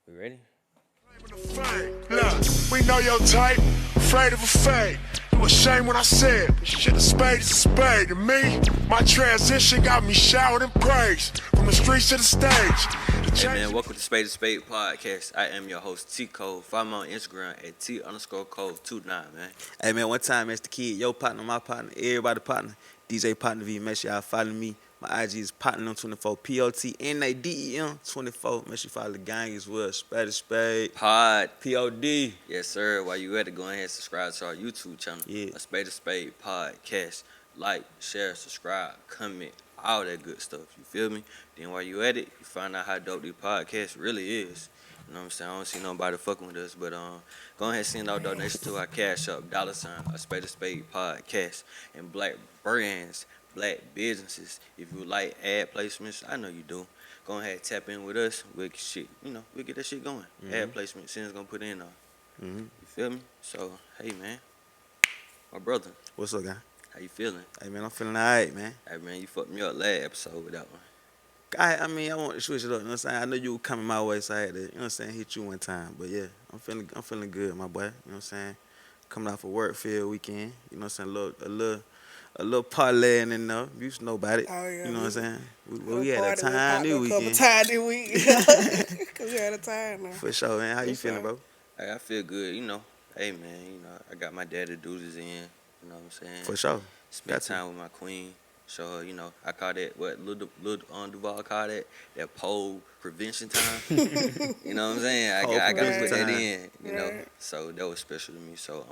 We ready? Look, we know your type, afraid of a fade. You ashamed when I said, shit, a spade is a spade. To me, my transition got me showered in praise. From the streets to the stage. Hey man, welcome to Spade podcast. I am your host, T-Code. Follow me on Instagram at T_Code29, man. Hey man, one time as the kid, your partner, my partner, everybody partner, DJ Partner V. Make sure y'all follow me. My IG is Partner24, POTNADEM24. Make sure you follow the gang as well. Spade. Pod. POD. Yes, sir. While you at it, go ahead and subscribe to our YouTube channel. Yeah. A Spade podcast. Like, share, subscribe, comment, all that good stuff. You feel me? Then while you at it, you find out how dope this podcast really is. You know what I'm saying? I don't see nobody fucking with us, but go ahead and send out donations to our cash up, $, a Spade podcast, and black brands, black businesses. If you like ad placements, I know you do. Go ahead and tap in with us. We'll get that shit going. Mm-hmm. Ad placement, Sin's gonna put in on. Mm-hmm. You feel me? So, hey man, my brother, What's up, guy? how you feeling? Hey man, I'm feeling alright, man. Hey man, you fucked me up last episode with that one. I want to switch it up, you know what I'm saying? I know you were coming my way, so I had to, you know what I'm saying, hit you one time. But yeah, I'm feeling good, my boy. You know what I'm saying? Coming off a work field weekend, you know what I'm saying? A little parlaying in there. You know about it. Oh, yeah. You know what I'm saying? We had a time this A couple weekend. times this week. Because we had a time now. For sure, man. How you feeling, bro? Hey, I feel good, Hey man, I got my daddy duties in. You know what I'm saying? For sure. Spend Got to. time with my queen. So I call that what Lil Duval call that pole prevention time. You know what I'm saying? I got to put that in. Right. So that was special to me. So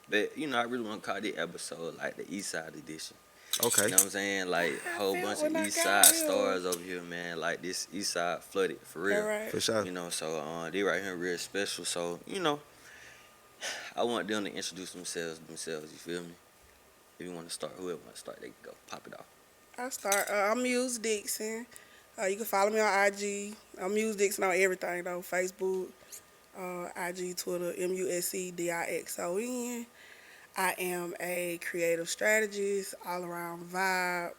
but I really want to call this episode like the East Side edition. Okay. You know what I'm saying? Like a whole bunch of East Side stars over here, man. Like this East Side flooded for real. All right. For sure. So they right here real special. So I want them to introduce themselves. You feel me? If you want to start, whoever want to start, they can go pop it off. I'll start. I'm Muse Dixon. You can follow me on IG. I'm Muse Dixon on everything, though. Facebook, IG, Twitter, MUSEDIXON. I am a creative strategist, all-around vibe,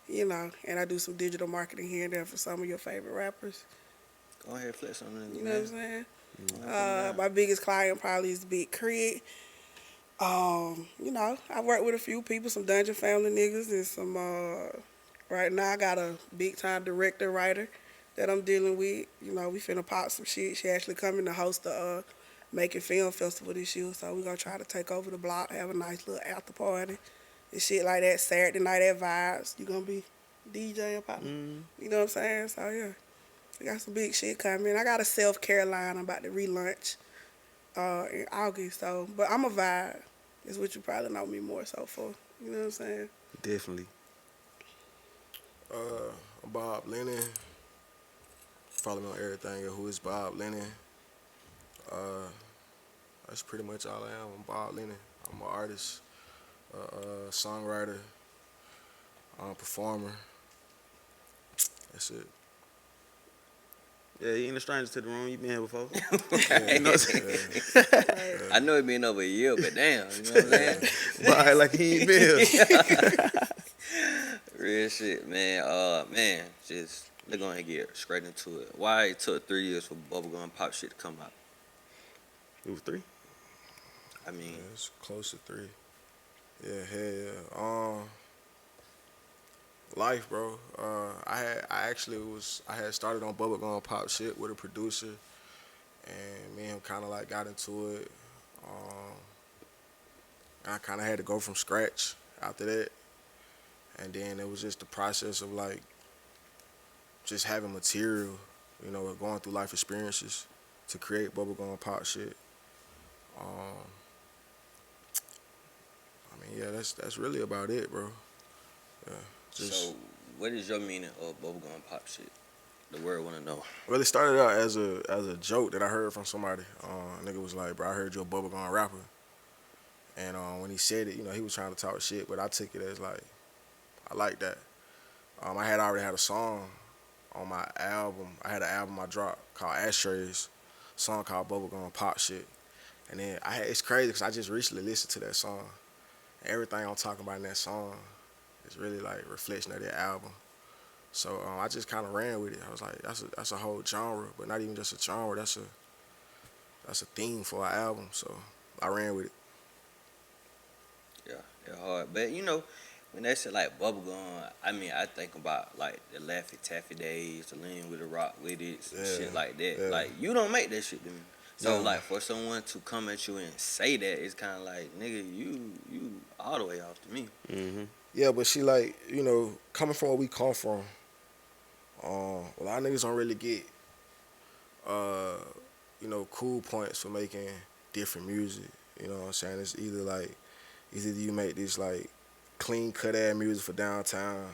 and I do some digital marketing here and there for some of your favorite rappers. Go ahead, flex on them. You know what I'm saying? Mm-hmm. My biggest client probably is Big Crit. I work with a few people, some Dungeon Family niggas, and some, right now I got a big-time director, writer that I'm dealing with. We finna pop some shit. She actually coming to host the Making Film Festival this year, so we're gonna try to take over the block, have a nice little after party and shit like that. Saturday night at Vibes, you gonna be DJing, partner. You know what I'm saying? So, yeah, we got some big shit coming. I got a self-care line I'm about to relaunch in August, so, but I'm a vibe. Is what you probably know me more so for. You know what I'm saying? Definitely. I'm Bob Lennon. Follow me on everything. Who is Bob Lennon? That's pretty much all I am. I'm Bob Lennon. I'm an artist, songwriter, performer. That's it. Yeah, you ain't a stranger to the room. You been here before. I know it been over a year, but damn, you know what I'm saying? Boy, like he ain't been here. Real shit, man. Just let's go ahead and get straight into it. Why it took 3 years for bubblegum pop shit to come out? It was 3? I mean, Yeah, it's close to 3. Yeah, hell yeah. Life, bro. I had started on bubblegum pop shit with a producer, and me and him kind of like got into it. I kind of had to go from scratch after that, and then it was just the process of like just having material, going through life experiences to create bubblegum pop shit. That's really about it, bro. Yeah. so what is your meaning of bubblegum pop shit? The world want to know. Well, it started out as a joke that I heard from somebody. Nigga was like, bro, I heard you're a bubblegum rapper. And when he said it, he was trying to talk shit, but I took it as like, I like that. I had already had a song on my album. I had an album I dropped called Ashtrays, a song called Bubblegum Pop Shit. And then it's crazy because I just recently listened to that song. And everything I'm talking about in that song is really like a reflection of that album. So I just kind of ran with it. I was like, that's a whole genre, but not even just a genre. That's a theme for our album. So I ran with it. Yeah, they're hard. But you know, when they say like bubblegum, I mean I think about like the Laffy Taffy days, the Lean with the Rock with it, Yeah, shit like that. yeah. Like you don't make that shit to me. So No. like for someone to come at you and say that, it's kind of like nigga, you all the way off to me. Mm-hmm. Yeah, but she like, coming from where we come from, a lot of niggas don't really get, cool points for making different music. You know what I'm saying? It's either you make this like clean cut ass music for downtown,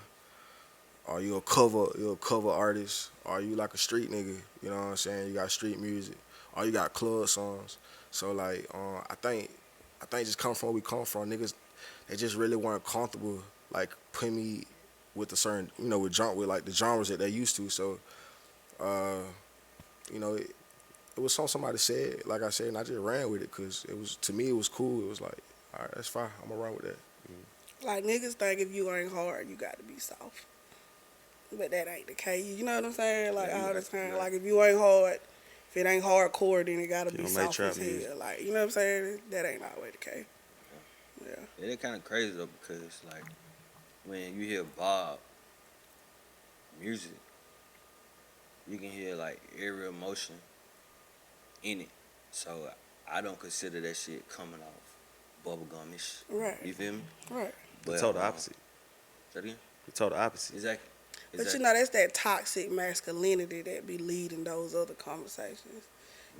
or you're a cover artist, or you like a street nigga. You know what I'm saying? You got street music, or you got club songs. So like, I think just come from where we come from, niggas, they just really weren't comfortable like putting me with a certain, with like the genres that they used to. So, it was something somebody said, like I said, and I just ran with it because to me it was cool. It was like, all right, that's fine. I'm gonna run with that. Like, niggas think if you ain't hard, you got to be soft. But that ain't the case. You know what I'm saying? Like, Yeah, all the time. yeah. Like, if you ain't hard, if it ain't hardcore, then it got to You be don't make soft trap as music. hell. Like, you know what I'm saying? That ain't always the case. Yeah. Yeah, they're kind of crazy though because like when you hear Bob music, you can hear like every emotion in it. So I don't consider that shit coming off bubblegumish. Right. You feel me? Right. The total opposite. Say that again? The total opposite. Exactly. But you know, that's that toxic masculinity that be leading those other conversations.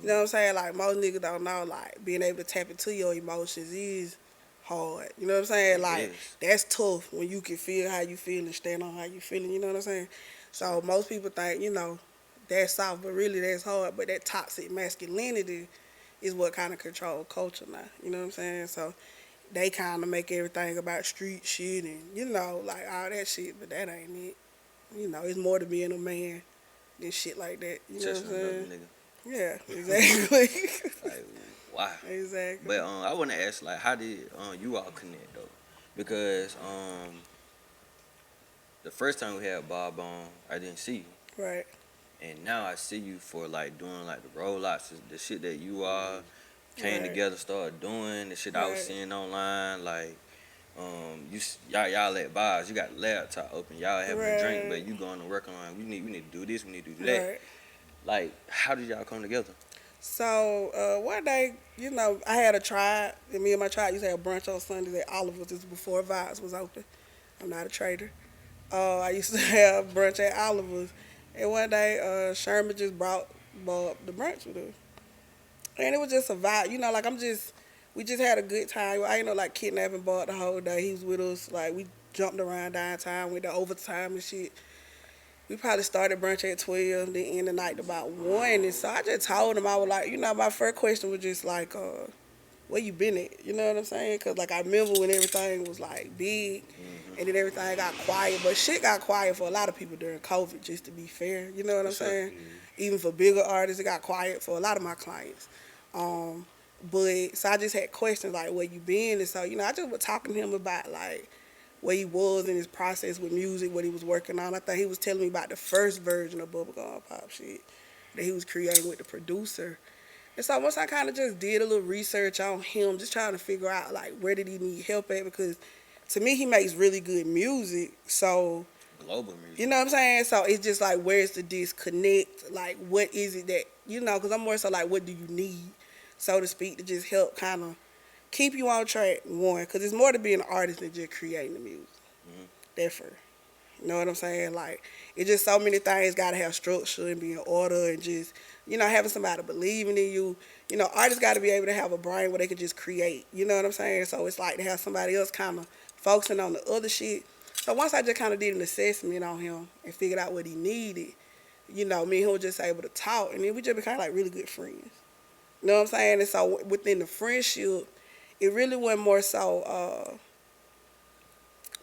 You know what I'm saying? Like, most niggas don't know, like, being able to tap into your emotions is hard. You know what I'm saying? It Like, is. that's tough when you can feel how you feel and stand on how you feeling. You know what I'm saying? So most people think, that's soft, but really that's hard. But that toxic masculinity is what kind of control culture now. You know what I'm saying? So they kind of make everything about street shit and, like all that shit, but that ain't it. It's more to being a man than shit like that. You know Just what I'm another saying? nigga. Yeah, exactly. Like, why? Exactly. But I want to ask, like, how did you all connect though? Because the first time we had Bob on, I didn't see you, Right. and now I see you for like doing like the rollouts, the shit that you all came Right. together, started doing the shit I was Right. seeing online, like. Y'all at bars, you got the laptop open, y'all having a drink, Right. but you going to work on we need to do this, we need to do that. Right. Like, how did y'all come together? So one day, I had a tribe, and me and my tribe used to have brunch on Sundays at Oliver's. This was before Vibes was open. I'm not a trader. I used to have brunch at Oliver's, and one day Sherman just brought Bob the brunch with us, and it was just a vibe. Like we just had a good time. I ain't like kidnapping Bob the whole day. He was with us. Like, we jumped around downtown, went to overtime and shit. We probably started brunch at 12, then end the night about 1. And so I just told him, I was like, my first question was just like, where you been at? You know what I'm saying? Because, like, I remember when everything was, like, big, and then everything got quiet. But shit got quiet for a lot of people during COVID, just to be fair. You know what I'm saying? Even for bigger artists, it got quiet for a lot of my clients. But, so I just had questions, like, where you been? And so, I just was talking to him about, like, where he was in his process with music, what he was working on. I think he was telling me about the first version of Bubblegum Pop shit that he was creating with the producer. And so once I kind of just did a little research on him, just trying to figure out, like, where did he need help at? Because to me, he makes really good music. So, Global music. you know what I'm saying? So it's just like, where's the disconnect? Like, what is it that, because I'm more so like, what do you need, so to speak, to just help kind of keep you on track, one, because it's more to be an artist than just creating the music. That's for, you know what I'm saying? Like, it's just so many things got to have structure and be in order, and just, having somebody believing in you. Artists got to be able to have a brain where they can just create. You know what I'm saying? So it's like to have somebody else kind of focusing on the other shit. So once I just kind of did an assessment on him and figured out what he needed, me and him were just able to talk, and then we just became like really good friends. You know what I'm saying? And so within the friendship, it really went more so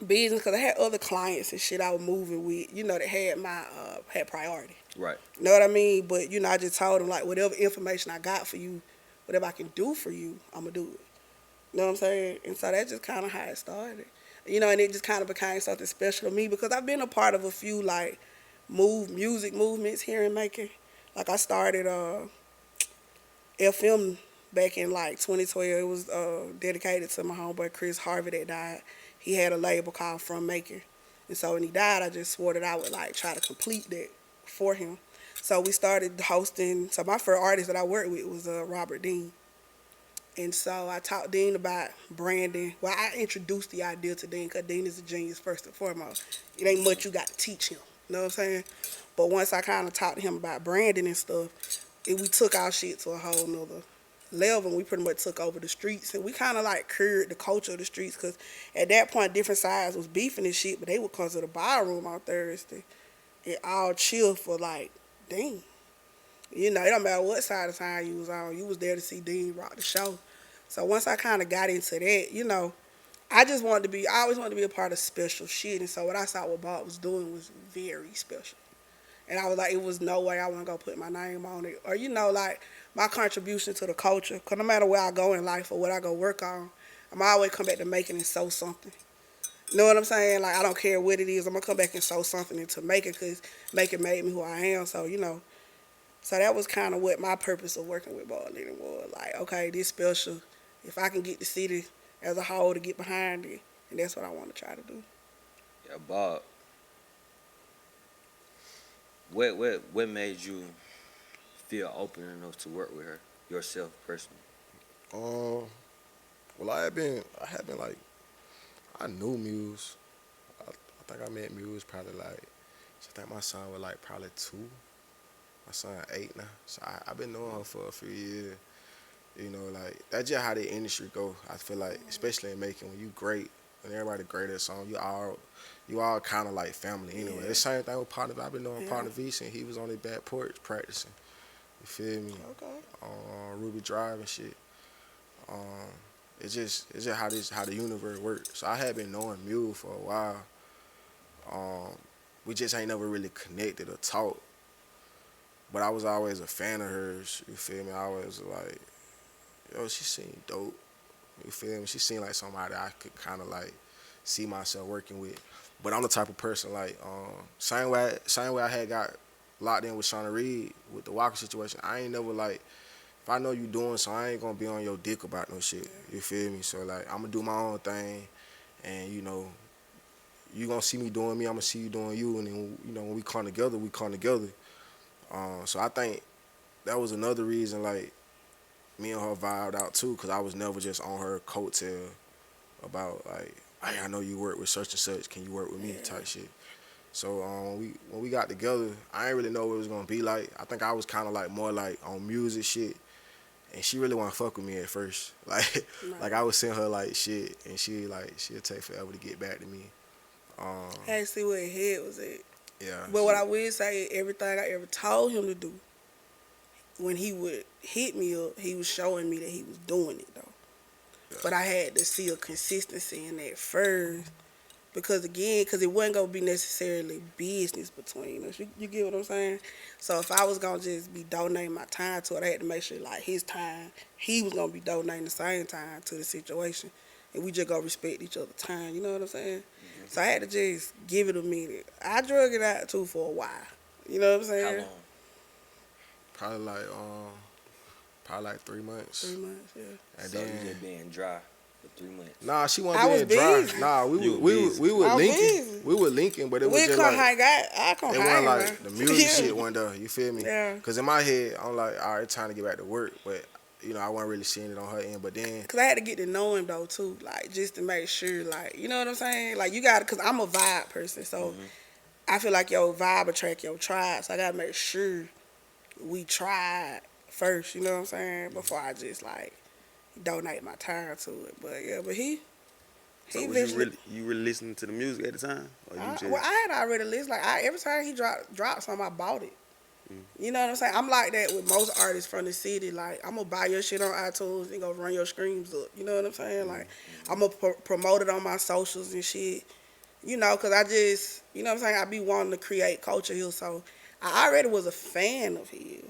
business, because I had other clients and shit I was moving with, that had my had priority. Right. You know what I mean? But I just told them, like, whatever information I got for you, whatever I can do for you, I'm gonna do it. You know what I'm saying? And so that's just kind of how it started. And it just kind of became something special to me because I've been a part of a few like music movements here in Macon. Like I started FM back in like 2012. It was dedicated to my homeboy Chris Harvey that died. He had a label called From Macon, and so when he died, I just swore that I would like try to complete that for him. So we started hosting. So my first artist that I worked with was Robert Dean. And so I taught Dean about branding. Well, I introduced the idea to Dean because Dean is a genius first and foremost. It ain't much you got to teach him. You know what I'm saying? But once I kind of taught him about branding and stuff, we took our shit to a whole nother level. And we pretty much took over the streets. And we kind of like cured the culture of the streets because at that point, different sides was beefing and shit, but they would come to the ballroom on Thursday and all chill for like Dean. It don't matter what side of town you was on. You was there to see Dean rock the show. So once I kind of got into that, I always wanted to be a part of special shit. And so what I saw what Bob was doing was very special. And I was like, it was no way I wasn't going to put my name on it. Or, like my contribution to the culture. Because no matter where I go in life or what I go work on, I'm always come back to Macon and sow something. You know what I'm saying? Like, I don't care what it is. I'm going to come back and sow something into Macon because Macon made me who I am. So, So that was kind of what my purpose of working with Bob Lennon was. Like, okay, this special. If I can get the city as a whole to get behind it, and that's what I want to try to do. Yeah, Bob. What made you feel open enough to work with her yourself personally? Well, I had been like, I knew Muse. I think I met Muse probably like, I think my son was like probably 2. My son 8 now. So I've been knowing her for a few years. Like, that's just how the industry go. I feel like, especially in Macon, when you great, when everybody great at a song, you all kind of like family anyway. Yeah. The same thing with Partner V. I've been knowing Yeah. Partner V since he was on his back porch practicing. You feel me? Okay. On Ruby Drive and shit. It's just how the universe works. So I had been knowing Mule for a while. We just ain't never really connected or talked. But I was always a fan of hers. You feel me? I was like, yo, she seemed dope. You feel me? She seemed like somebody I could kind of like see myself working with. But I'm the type of person like, same way I had got locked in with Shauna Reed with the Walker situation. I ain't never like, if I know you doing so, I ain't gonna be on your dick about no shit. You feel me? So like, I'm gonna do my own thing, and you gonna see me doing me, I'm gonna see you doing you, and then when we come together, we come together. So I think that was another reason like me and her vibed out too, cause I was never just on her coattail about like, hey, I know you work with such and such, can you work with me type shit. So when we got together, I didn't really know what it was gonna be like. I think I was kind of like more like on music shit, and she really wanna fuck with me at first. Like like I would send her like shit, and she'll take forever to get back to me. I had to see where his head was at. Yeah. But what I will say, everything I ever told him to do, when he would hit me up, he was showing me that he was doing it though. Yeah. But I had to see a consistency in that first. Because it wasn't going to be necessarily business between us. You get what I'm saying? So if I was going to just be donating my time to it, I had to make sure, like, his time, he was going to be donating the same time to the situation. And we just going to respect each other's time. You know what I'm saying? Mm-hmm. So I had to just give it a minute. I drug it out, too, for a while. You know what I'm saying? How long? Probably like 3 months. 3 months, yeah. And So then you just being dry for 3 months. Nah, she I wasn't was being dry. busy. Nah, we You were busy. we were I was linking. busy. We were linking, but it was We just come like hang out. I come it hang wasn't like out. the music Yeah. shit wasn't there. You feel me? Yeah. Cause in my head, I'm like, all right, time to get back to work, but I wasn't really seeing it on her end. But then, Cause I had to get to know him though too, like just to make sure, like you know what I'm saying. Like you got, cause I'm a vibe person, so I feel like your vibe attract your tribe. So I gotta make sure we tried first. You know what I'm saying before I just like donate my time to it. But yeah, but he So was eventually. you really listening to the music at the time? Or you just... Well, I had already listened. Like every time he dropped something, I bought it. You know what I'm saying? I'm like that with most artists from the city. Like, I'm going to buy your shit on iTunes and go run your streams up. You know what I'm saying? Like, I'm going to promote it on my socials and shit. Because I just, you know what I'm saying? I be wanting to create culture here. So, I already was a fan of his.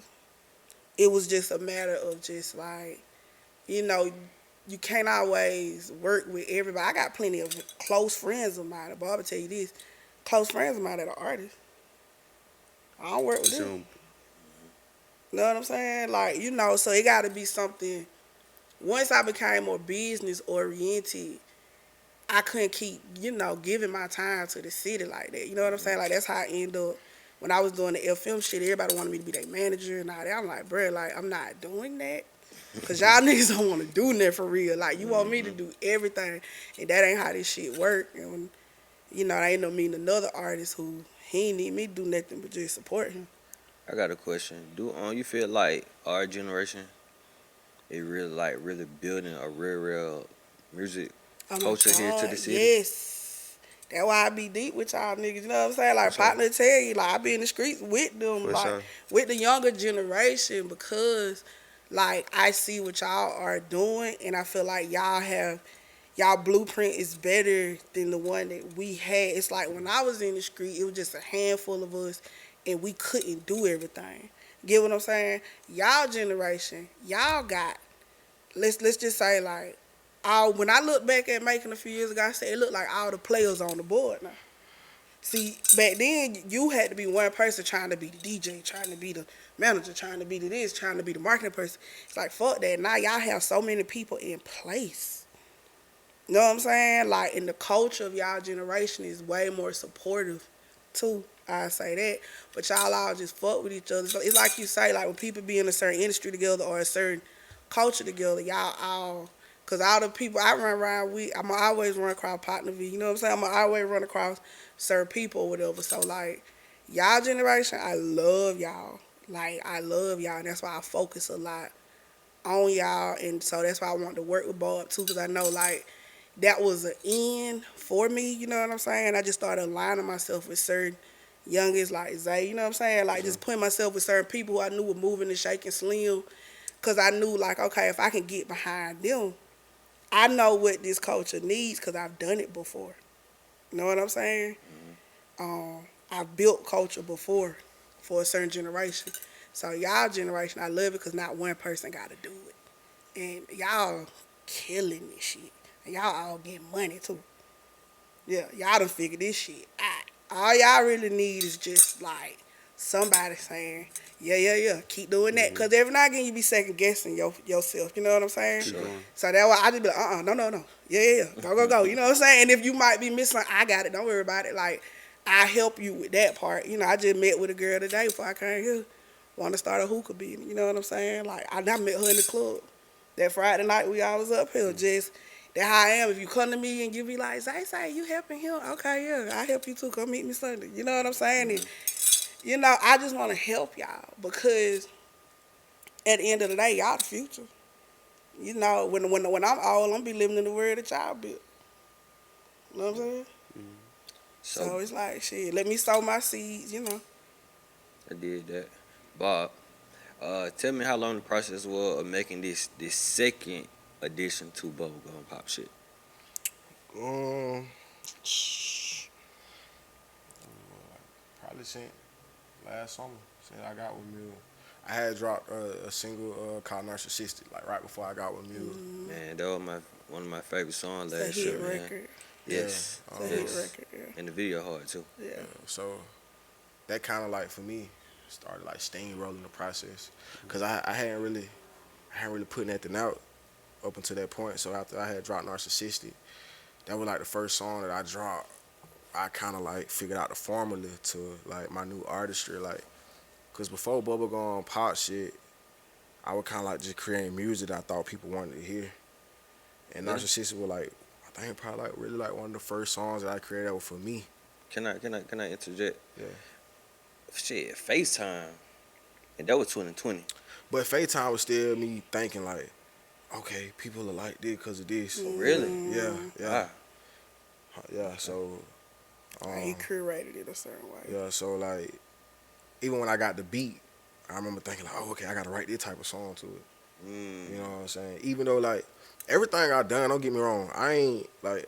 It was just a matter of just like, you can't always work with everybody. I got plenty of close friends of mine. Bob will tell you this. Close friends of mine that are artists. I don't work with But you them. don't- You know what I'm saying? Like, you know, so it got to be something. Once I became more business oriented, I couldn't keep, you know, giving my time to the city like that. You know what I'm saying? Like, that's how I end up. When I was doing the FM shit, everybody wanted me to be their manager and all that. I'm like, bro, like, I'm not doing that. Because y'all niggas don't want to do nothing for real. Like, you want me to do everything. And that ain't how this shit work. And when, you know, I end up meeting another artist who he ain't need me to do nothing but just support him. I got a question. Do you feel like our generation is really building a real music Oh my culture here to God, the city? yes. That's why I be deep with y'all niggas. You know what I'm saying? Like, For sure. partner tell you, like, I be in the streets with them, For like, sure. with the younger generation because, like, I see what y'all are doing and I feel like y'all blueprint is better than the one that we had. It's like when I was in the street, it was just a handful of us and we couldn't do everything. Get what I'm saying? Y'all generation, y'all got, let's just say like, when I look back at making a few years ago, I said it looked like all the players on the board now. See, back then you had to be one person trying to be the DJ, trying to be the manager, trying to be the this, trying to be the marketing person. It's like fuck that. Now y'all have so many people in place. You know what I'm saying? Like, and the culture of y'all generation is way more supportive too. I say that. But y'all all just fuck with each other. So it's like you say, like when people be in a certain industry together or a certain culture together, y'all all, cause all the people I run around with, I'm always run across partner V. You know what I'm saying? I'm always run across certain people or whatever. So like, y'all generation, I love y'all. Like, I love y'all, and that's why I focus a lot on y'all, and so that's why I want to work with Bob too, because I know like that was an end for me. You know what I'm saying? I just started aligning myself with certain youngest like Zay. You know what I'm saying? Like just putting myself with certain people who I knew were moving and shaking slim, because I knew like, okay, if I can get behind them, I know what this culture needs because I've done it before. You know what I'm saying? I've built culture before for a certain generation. So y'all generation, I love it because not one person got to do it. And y'all killing this shit. And y'all all getting money too. Yeah, y'all done figured this shit out. All y'all really need is just like somebody saying, yeah, keep doing that. Because every now and again you be second guessing yourself. You know what I'm saying? Keep going. So that's why I just be like, no. Yeah. Go. You know what I'm saying? And if you might be missing, I got it. Don't worry about it. Like, I help you with that part. You know, I just met with a girl today before I came here. Want to start a hookah business. You know what I'm saying? Like, I met her in the club. That Friday night we all was up here. Just, that how I am. If you come to me and you be like, Say, you helping him? Okay, yeah, I help you too. Come meet me Sunday. You know what I'm saying? And, you know, I just want to help y'all because at the end of the day, y'all the future. You know, when I'm old, I'm gonna be living in the world that y'all built. You know what I'm saying? So it's like, shit, let me sow my seeds, you know. I did that. Bob, tell me how long the process was of making this second addition to Bubblegum Pop shit. Um, probably since last summer, since I got with Mule. I had dropped a single called Narcissistic, like right before I got with Mule. Man, that was one of my favorite songs It's a last hit year, man. record. Yes. It's a hit record, yeah. And the video hard too. Yeah. So that kind of like for me started like steamrolling the process, cause I hadn't really put nothing out up until that point. So after I had dropped Narcissistic, that was like the first song that I dropped. I kind of like figured out the formula to like my new artistry, like, cause before Bubblegum Pop shit, I would kind of like just creating music that I thought people wanted to hear. And Really? Narcissistic was like, I think probably like really like one of the first songs that I created that was for me. Can I interject? Yeah. Shit, FaceTime. And that was 2020. But FaceTime was still me thinking like, okay, people are like this because of this. Really? Yeah. Wow. Yeah, so He curated it a certain way. yeah, so like even when I got the beat, I remember thinking like, oh, okay, I gotta write this type of song to it. You know what I'm saying? Even though like everything I done, don't get me wrong, I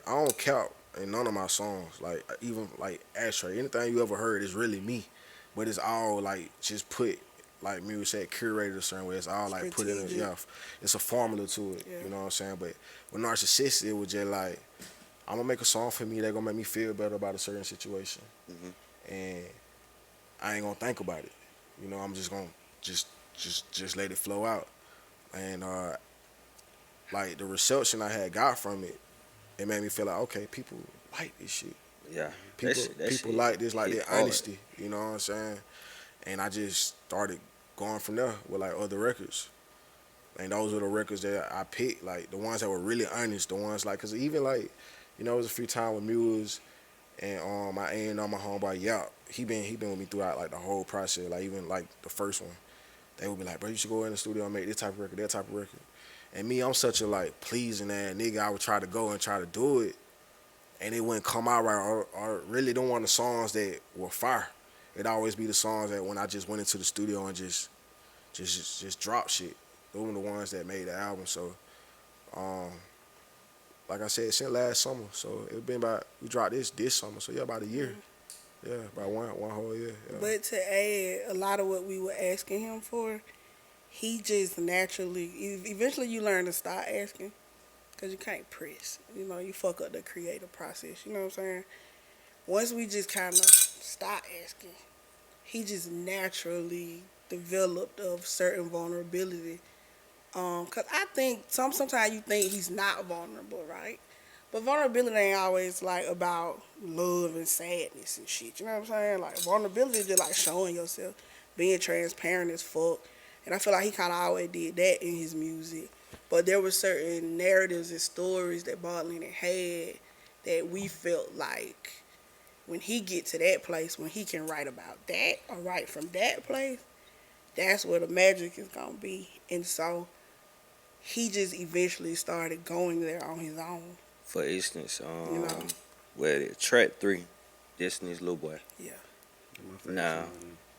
don't cap in none of my songs. Like even like Ashtray, anything you ever heard is really me, but it's all like just put like Muse said, curated a certain way. It's all like put in Strategic. it's a formula to it. Yeah. You know what I'm saying? But with Narcissist, it was just like, I'm gonna make a song for me that gonna make me feel better about a certain situation, and I ain't gonna think about it. You know, I'm just gonna just let it flow out, and like the reception I had got from it, it made me feel like, okay, people like this shit. Yeah. People That people shit like this, like hit their hard. honesty. You know what I'm saying? And I just started going from there with like other records. And those were the records that I picked, like the ones that were really honest, the ones like, cause even like, you know, it was a few times with Muse and my A&R, my homeboy Yap, he been with me throughout like the whole process, like even like the first one. They would be like, bro, you should go in the studio and make this type of record, that type of record. And me, I'm such a like pleasing ass nigga. I would try to go and try to do it, and it wouldn't come out right. Or really don't want the songs that were fire. It'd always be the songs that when I just went into the studio and just drop shit. Those were the ones that made the album. So, like I said, since last summer. So it's been about, we dropped this summer. So yeah, about a year. Yeah, about one whole year. Yeah. But to add a lot of what we were asking him for, he just naturally, eventually you learn to stop asking because you can't press. You know, you fuck up the creative process. You know what I'm saying? Once we just kind of stop asking, he just naturally developed a certain vulnerability. Cause I think sometimes you think he's not vulnerable, right? But vulnerability ain't always like about love and sadness and shit. You know what I'm saying? Like vulnerability is just like showing yourself, being transparent as fuck. And I feel like he kind of always did that in his music. But there were certain narratives and stories that Bob Lennon had that we felt like when he get to that place, when he can write about that or write from that place, that's where the magic is gonna be. And so he just eventually started going there on his own. For instance, You know? track 3, Destiny's Little Boy. Yeah. Now,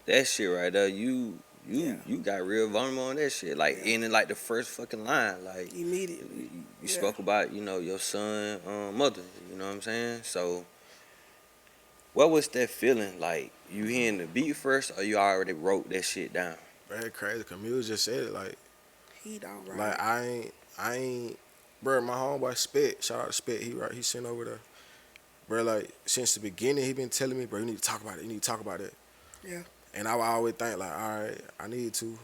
that shit right there, you got real vulnerable on that shit. Like in like the first fucking line, like Immediately. you spoke about, you know, your son, mother. You know what I'm saying? So, what was that feeling like? You hearing the beat first, or you already wrote that shit down? Bro, crazy. Cause Muse just said it like He don't write. like I ain't, bro. My homeboy Spade, shout out to Spade. He sent over there, bro. Like since the beginning, he been telling me, bro, you need to talk about it. You need to talk about it. Yeah. And I would always think like, all right, I need to,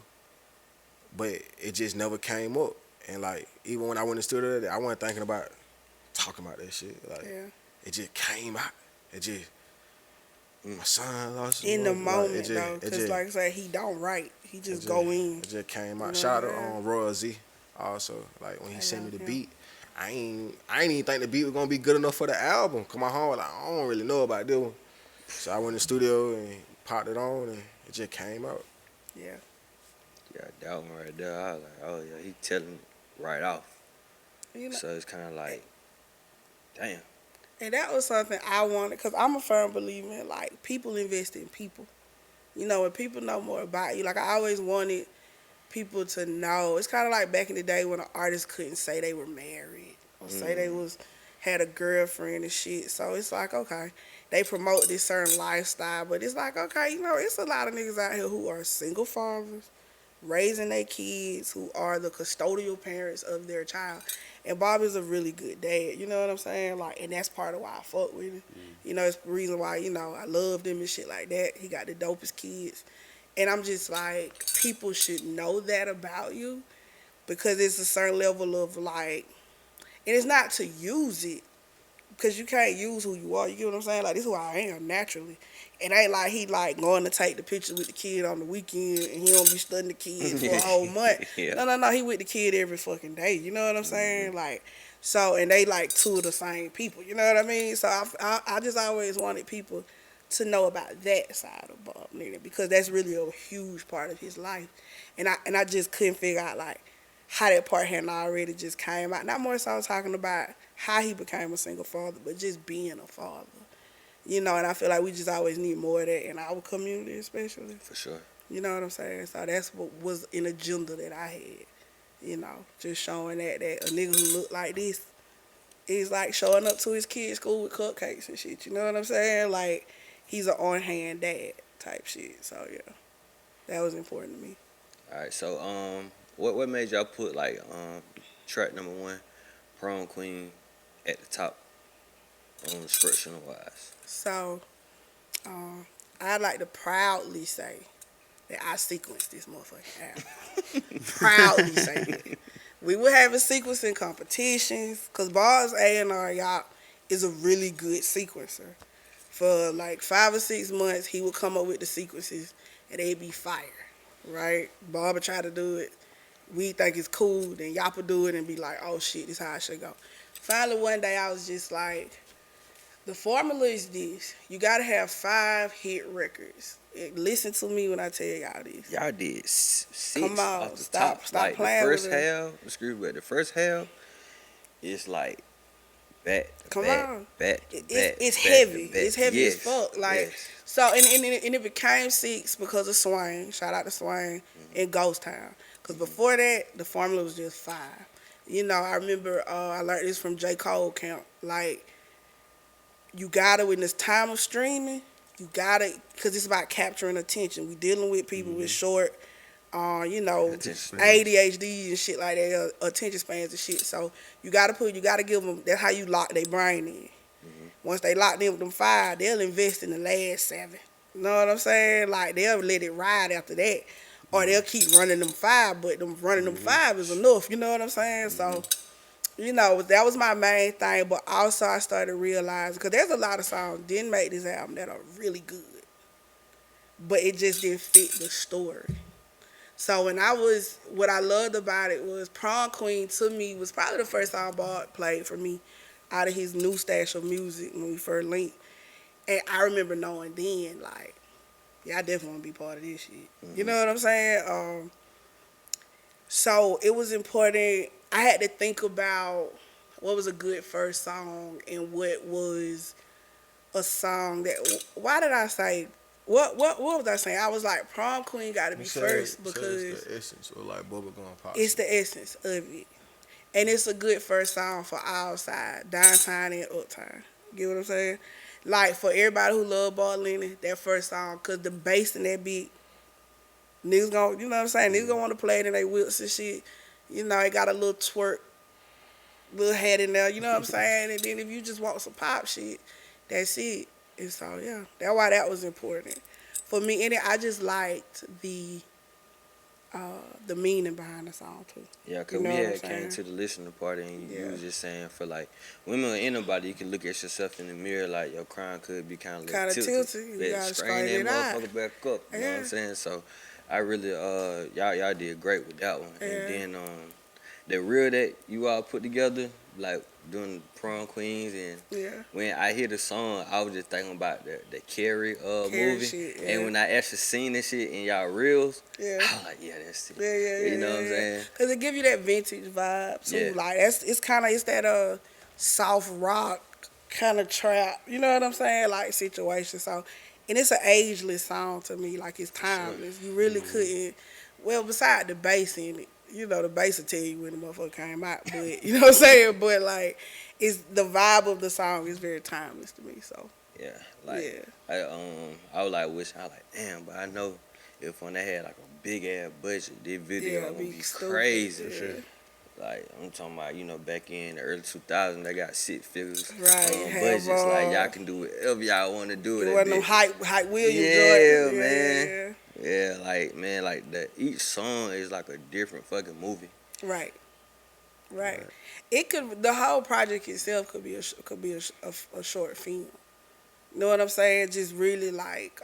but it just never came up. And like even when I went to the studio, I wasn't thinking about talking about that shit. Like it just came out. It just my son lost In the like, moment, though, because like I said, he don't write. He just go in. It just came out. You know Shout what out I'm to Royal Z also. Like when he sent me love the him. beat, I ain't even think the beat was gonna be good enough for the album. Come on home, like I don't really know about this one. So I went in the studio and popped it on, and it just came out. Yeah. Yeah, that one right there, I was like, oh yeah, he telling it right off. You know, So it's kind of like, damn. and that was something I wanted, because I'm a firm believer in, like, people invest in people. You know, when people know more about you. Like, I always wanted people to know. It's kind of like back in the day when an artist couldn't say they were married or say they had a girlfriend and shit. So it's like, okay, they promote this certain lifestyle, but it's like, okay, you know, it's a lot of niggas out here who are single fathers, raising their kids, who are the custodial parents of their child. And Bob is a really good dad, you know what I'm saying? Like, and that's part of why I fuck with him. You know, it's the reason why, you know, I loved him and shit like that. He got the dopest kids. And I'm just like, people should know that about you, because it's a certain level of like, and it's not to use it, because you can't use who you are. You get what I'm saying? Like, this is who I am naturally. It ain't like he like going to take the picture with the kid on the weekend and he don't be studying the kid for a whole month. Yeah. No. He with the kid every fucking day. You know what I'm saying? Like, so, and they like two of the same people. You know what I mean? So I just always wanted people to know about that side of Bob Lennon, because that's really a huge part of his life. And I just couldn't figure out like how that part hadn't already just came out. Not more so talking about how he became a single father, but just being a father. You know, and I feel like we just always need more of that in our community, especially. For sure. You know what I'm saying? So that's what was an agenda that I had. You know, just showing that a nigga who looked like this is like showing up to his kid's school with cupcakes and shit. You know what I'm saying? Like, he's an on-hand dad type shit. So, yeah. That was important to me. All right, so what made y'all put like track number one, Prom Queen, at the top on instructional wise? So, um, I'd like to proudly say that I sequenced this motherfucking album. Proudly say that. We were having sequencing competitions because Bob's A&R, y'all, is a really good sequencer. For like 5 or 6 months, he would come up with the sequences and they'd be fire, right? Bob would try to do it. We think it's cool. Then Yappa do it and be like, oh shit, this is how it should go. Finally, one day I was just like, the formula is this. You gotta have 5 hit records. Listen to me when I tell y'all this. Y'all did six Come on, off the stop top. stop Like the playing first with it. half, excuse me, the first half, it's like back to Come back, on. back to It's back to heavy. back. It's heavy as Yes, fuck. Like yes. so, and it became 6 because of Swain. Shout out to Swain and Ghost Town. Because before that, the formula was just 5. You know, I remember I learned this from J. Cole camp. Like, you gotta, in this time of streaming, you gotta, because it's about capturing attention. We dealing with people with short, you know, Attention spans. ADHD and shit like that, attention spans and shit. So you gotta give them. That's how you lock their brain in. Once they lock in with them 5, they'll invest in the last 7. You know what I'm saying? Like they'll let it ride after that, or they'll keep running them 5. But them running them 5 is enough. You know what I'm saying? So. You know, that was my main thing, but also I started realizing, because there's a lot of songs didn't make this album that are really good, but it just didn't fit the story. So what I loved about it was Prom Queen to me was probably the first song Bob played for me out of his new stash of music when we first linked. And I remember knowing then, like, yeah, I definitely want to be part of this shit. You know what I'm saying? So it was important. I had to think about what was a good first song and what was a song that. Why did I say? What was I saying? I was like, Prom Queen got to be first because it's the essence or like bubblegum pop. it's the essence of it, and it's a good first song for all sides, downtown and uptown. Get what I'm saying? Like for everybody who love Bob Lennon, that first song, cause the bass in that beat. Niggas gonna, you know what I'm saying? Niggas gonna want to play it in their whips and shit. You know, it got a little twerk, little head in there. You know what I'm saying? And then if you just want some pop shit, that's it. And so yeah, that's why that was important for me. And I just liked the meaning behind the song too. Yeah, cause You know we what I'm had came saying? to the listening party and you Yeah. was just saying for like women or anybody, you can look at yourself in the mirror like your crown could be kind of Kinda tilted. You Better gotta straighten straighten that it out. motherfucker back up. You know what Yeah. I'm saying? So I really y'all did great with that one. Yeah. And then the reel that you all put together, like doing Prom Queens, and Yeah. when I hear the song, I was just thinking about the Carrie Carrie movie. shit, yeah. And when I actually seen this shit in y'all reels, Yeah. I was like, yeah, that's it. Yeah. You know what I'm saying? Cause it give you that vintage vibe too. Yeah. Like it's that soft rock kind of trap. You know what I'm saying? Like situation. So, and it's an ageless song to me. Like it's timeless. You really couldn't. Well, beside the bass in it, you know, the bass will tell you when the motherfucker came out. But you know what I'm saying? But like, it's the vibe of the song is very timeless to me. So Yeah, like yeah. I was like wishing, I was like, damn, but I know if when they had like a big ass budget, this video Yeah, would be be stupid, crazy. yeah. Like I'm talking about, you know, back in the early 2000s, they got 6 figures Right, have, budgets. Like y'all can do whatever y'all want to do with It that wasn't them bitch. hype Williams Yeah, joint. man. Yeah, like man, like that. Each song is like a different fucking movie. Right. It could, the whole project itself could be a short film. You know what I'm saying? Just really like,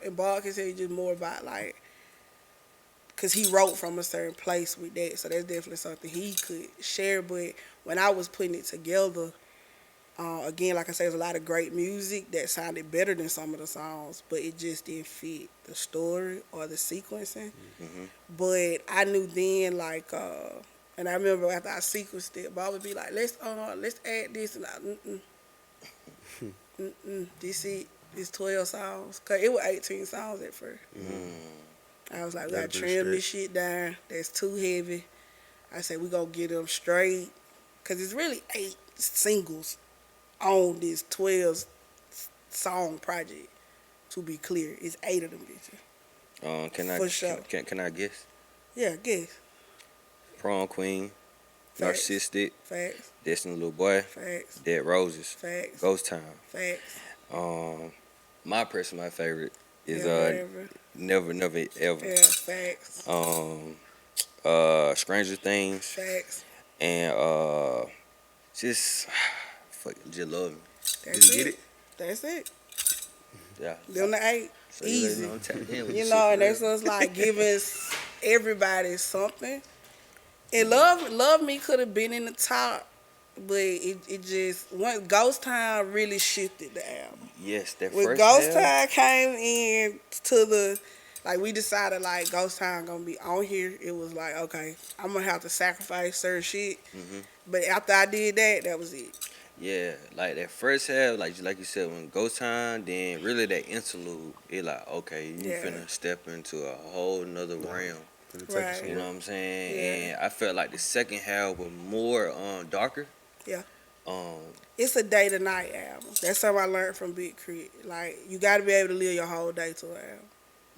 and Bob can say just more about like, cause he wrote from a certain place with that, so that's definitely something he could share. But when I was putting it together, again, like I said, there's a lot of great music that sounded better than some of the songs, but it just didn't fit the story or the sequencing. But I knew then, like, and I remember after I sequenced it, Bob would be like, let's add this, and this it. It's 12 songs, cause it was 18 songs at first. I was like, we gotta That'd be trim this straight. shit down. That's too heavy. I said, we gonna get them straight, cause it's really 8 singles on this 12 song project. To be clear, it's 8 of them bitches. Can I For sure. can I guess? Yeah, guess. Prom Queen, Facts. Narcissistic, Facts. Destiny Little Boy, Facts. Dead Roses, Facts. Ghost Town. Facts. Um, my favorite is Never ever. Never Never Ever. Yeah, facts. Um, Stranger Things, Facts. and just fucking just love me. That's Did you get it? That's it. Yeah. Them the 8. So you Easy. know, tap in with You the know, shit and for that's real. just like giving everybody something. And Love Me could have been in the top, but it just Ghost Town really shifted the album. Yes, that When first Ghost half. Town came in to the, like, we decided like Ghost Town gonna be on here. It was like, okay, I'm gonna have to sacrifice certain shit. Mhm. But after I did that, that was it. Yeah, like that first half, like you said, when Ghost Time, then really that interlude, it like okay, you Yeah. finna step into a whole nother realm. It'll take Right. some You know work. what I'm saying? Yeah. And I felt like the second half was more darker. Yeah. Um, It's a day to night album. That's something I learned from Big Crit. Like, you got to be able to live your whole day to an album.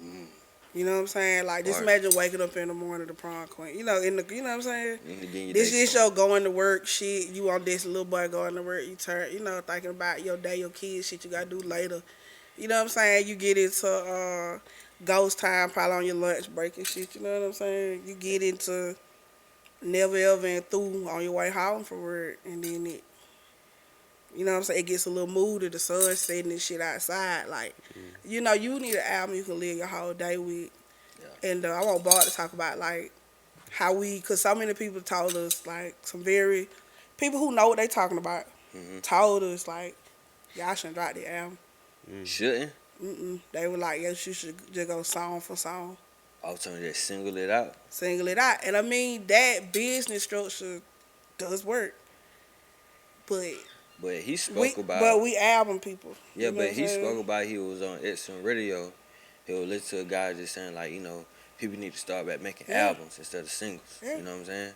mm, You know what I'm saying? Like, just Right. imagine waking up in the morning to Prom Queen. You know what I'm saying? and then your This day is start. your going to work shit. You on this little boy going to work. You turn, thinking about your day, your kids, shit you got to do later. You know what I'm saying? You get into Ghost Time probably on your lunch break and shit. You know what I'm saying? You get into Never Ever and Through on your way home from work. And then you know what I'm saying? It gets a little moody. The sun setting and shit outside. Like, you need an album you can live your whole day with. Yeah. And I want Bob to talk about, like, how because so many people told us, like, people who know what they talking about Mhm. told us, like, y'all shouldn't drop the album. Shouldn't. They were like, yes, you should just go song for song, I was telling you that single it out. single it out. And I mean, that business structure does work. But But he spoke about. we album people. Yeah, You know but what he I'm saying? spoke about he was on Edson Radio. He would listen to a guy just saying like, people need to start back making Yeah. albums instead of singles. Yeah. You know what I'm saying?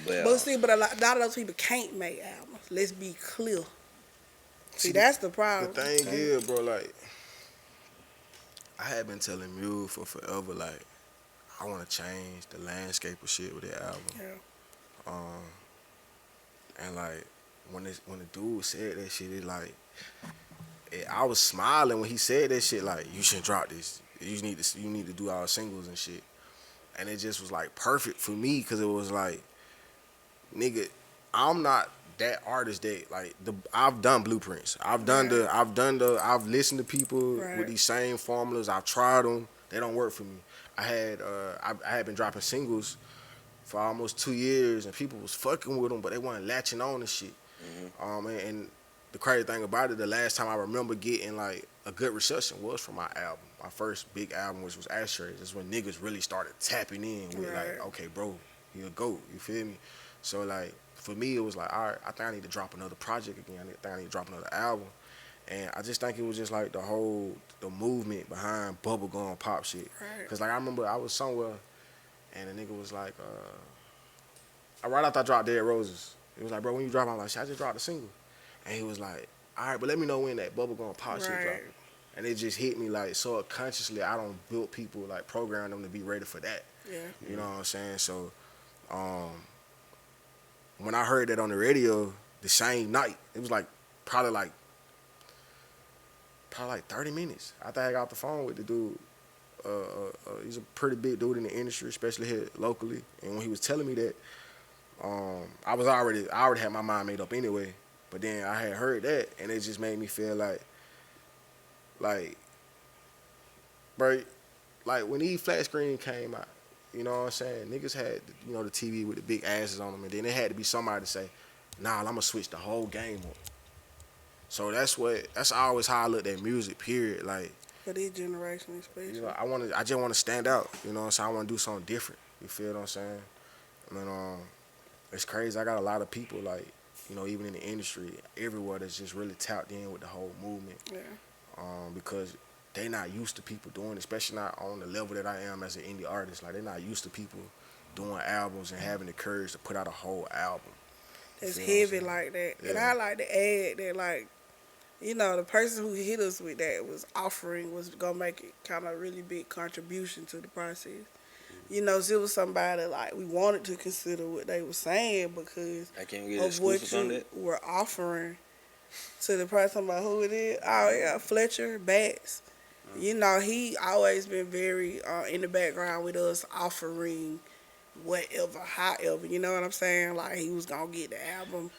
But But a lot of those people can't make albums. Let's be clear. See, that's the The problem. thing is, bro, like, I had been telling Mule for forever, like, I want to change the landscape of shit with that album. Yeah. And like, when the dude said that shit, I was smiling when he said that shit. Like, you shouldn't drop this. You need to do all singles and shit. And it just was like perfect for me because it was like, nigga, I'm not that artist that like I've done blueprints. I've listened to people Right. with these same formulas. I've tried them. They don't work for me. I had been dropping singles for almost 2 years, and people was fucking with them, but they weren't latching on and shit. And the crazy thing about it, the last time I remember getting like a good reception was from my album, my first big album, which was Ashtrays. That's when niggas really started tapping in with Right. like, okay, bro, you a GOAT, you feel me? So like for me, it was like, all right, I think I need to drop another project again. I think I need to drop another album. And I just think it was just like the movement behind bubblegum pop shit. Right. Cause like I remember I was somewhere and a nigga was like, right after I dropped Dead Roses, it was like, bro, when you drop, I'm like, shit, I just dropped a single. And he was like, all right, but let me know when that bubblegum pop shit Right. dropping. And it just hit me like subconsciously, I don't build people, like program them to be ready for that. Yeah. You know what I'm saying? So when I heard that on the radio the same night, it was like probably 30 minutes after I got off the phone with the dude. He's a pretty big dude in the industry, especially here locally. And when he was telling me that, I already had my mind made up anyway. But then I had heard that, and it just made me feel like, bro, like when these flat screen came out, you know what I'm saying? Niggas had, the TV with the big asses on them, and then there had to be somebody to say, nah, I'm gonna switch the whole game up. So that's always how I looked at music, period. Like, For this generation especially. I just want to stand out, you know what I'm saying? I want to do something different, you feel what I'm saying? And it's crazy, I got a lot of people, like, even in the industry, everywhere that's just really tapped in with the whole movement. Yeah. Because they not used to people doing it, especially not on the level that I am as an indie artist. Like, they're not used to people doing albums and having the courage to put out a whole album. That's You know what I'm heavy saying? like that. And Yeah. I like to add that, like, The person who hit us with that was gonna make it kind of a really big contribution to the process. So it was somebody like we wanted to consider what they were saying because I can't get of what exclusives on you that. were offering to the person about who it is. Oh yeah, Fletcher Bats. He always been very in the background with us offering whatever, however. You know what I'm saying? Like he was gonna get the album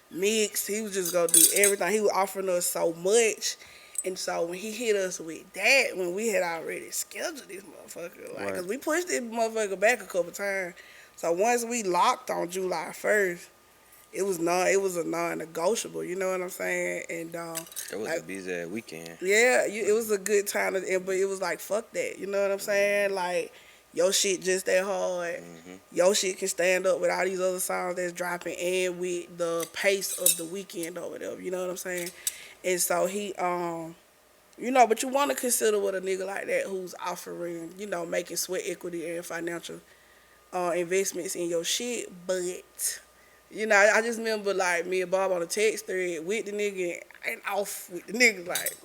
mixed. He was just gonna do everything. He was offering us so much. And so when he hit us with that, when we had already scheduled this motherfucker, like, cause we pushed this motherfucker back a couple times. So once we locked on July 1st, it was a non-negotiable. You know what I'm saying? And That was a like, busy ass weekend. yeah, it was a good time, but it was like fuck that. You know what I'm saying? Like your shit just that hard. Your shit can stand up with all these other songs that's dropping and with the pace of the weekend or whatever. You know what I'm saying? And so he but you want to consider what a nigga like that who's offering, making sweat equity and financial investments in your shit. But, I just remember like me and Bob on a text thread with the nigga and off with the nigga like,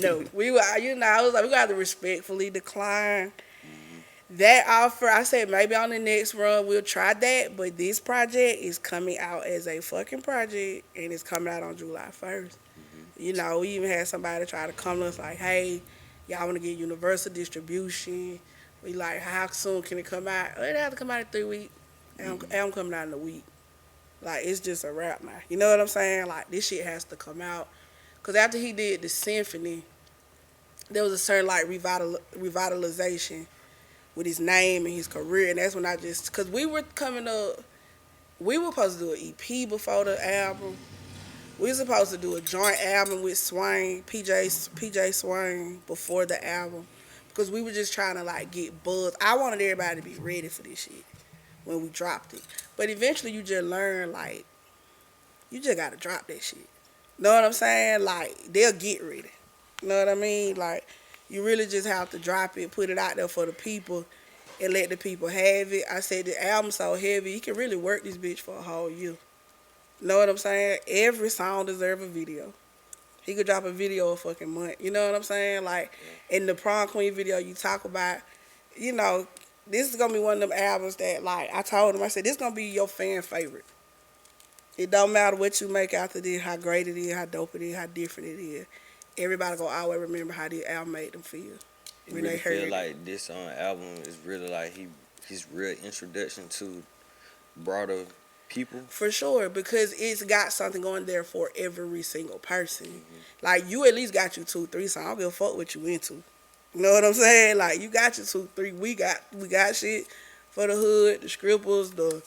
no. I was like, we got to respectfully decline that offer. I said maybe on the next run we'll try that, but this project is coming out as a fucking project and it's coming out on July 1st. We even had somebody try to come to us like, hey, y'all want to get universal distribution. We like, how soon can it come out? It have to come out in 3 weeks. I'm coming out in a week. Like, it's just a wrap now. You know what I'm saying? Like, this shit has to come out. Because after he did the symphony, there was a certain, like, revitalization with his name and his career. And that's when because we were coming up, we were supposed to do an EP before the album. We were supposed to do a joint album with Swain, PJ Swain, before the album. Because we were just trying to, like, get buzz. I wanted everybody to be ready for this shit when we dropped it. But eventually you just learn, like, you just got to drop that shit. Know what I'm saying? Like, they'll get ready. You know what I mean? Like, you really just have to drop it, put it out there for the people, and let the people have it. I said the album's so heavy, you can really work this bitch for a whole year. Know what I'm saying? Every song deserves a video. He could drop a video a fucking month. You know what I'm saying? Like, in the Prom Queen video you talk about, this is going to be one of them albums that, like, I told him, I said, this is going to be your fan favorite. It don't matter what you make after this, how great it is, how dope it is, how different it is. Everybody going to always remember how this album made them feel. It really feel like this album is really like his real introduction to broader people. For sure, because it's got something on there for every single person. Like, you at least got your 2-3 songs. I don't give a fuck what you into. You know what I'm saying? Like, you got your 2-3. We got shit for the hood, the scribbles, the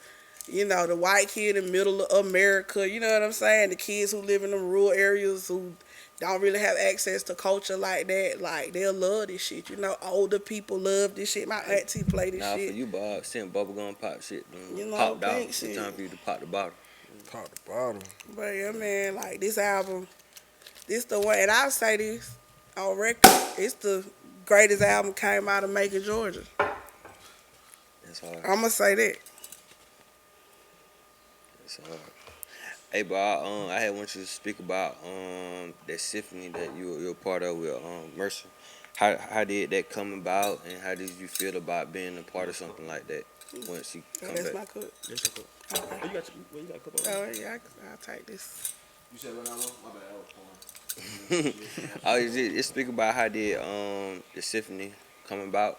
white kid in the middle of America. You know what I'm saying? The kids who live in the rural areas who don't really have access to culture like that. Like, they'll love this shit. Older people love this shit. My auntie play this shit. For you, Bob, seeing bubblegum pop shit, popped out. It's time for you to pop the bottle. Pop the bottle. But yeah, man, like, this album, this the one, and I'll say this on record, it's the greatest album came out of Macon, Georgia. That's hard. I'm going to say that. That's hard. Hey, Bob, I had want you to speak about that symphony that you're part of with Mercer. How did that come about, and how did you feel about being a part of something like that once you come That's back? my cup. That's your cup. Okay. Oh, you got a cup over Oh, yeah, I'll take this. You said when I was? My bad, I was pouring. I was just speak about how did the symphony come about,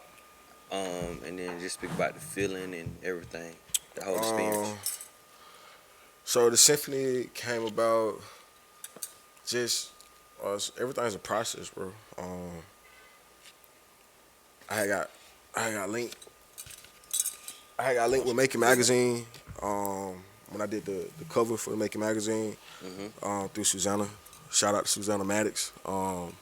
and then just speak about the feeling and everything, the whole experience. So the symphony came about everything's a process, bro. I got linked with Making Magazine when I did the cover for the Making Magazine through Susanna. Shout out to Susanna Maddox. And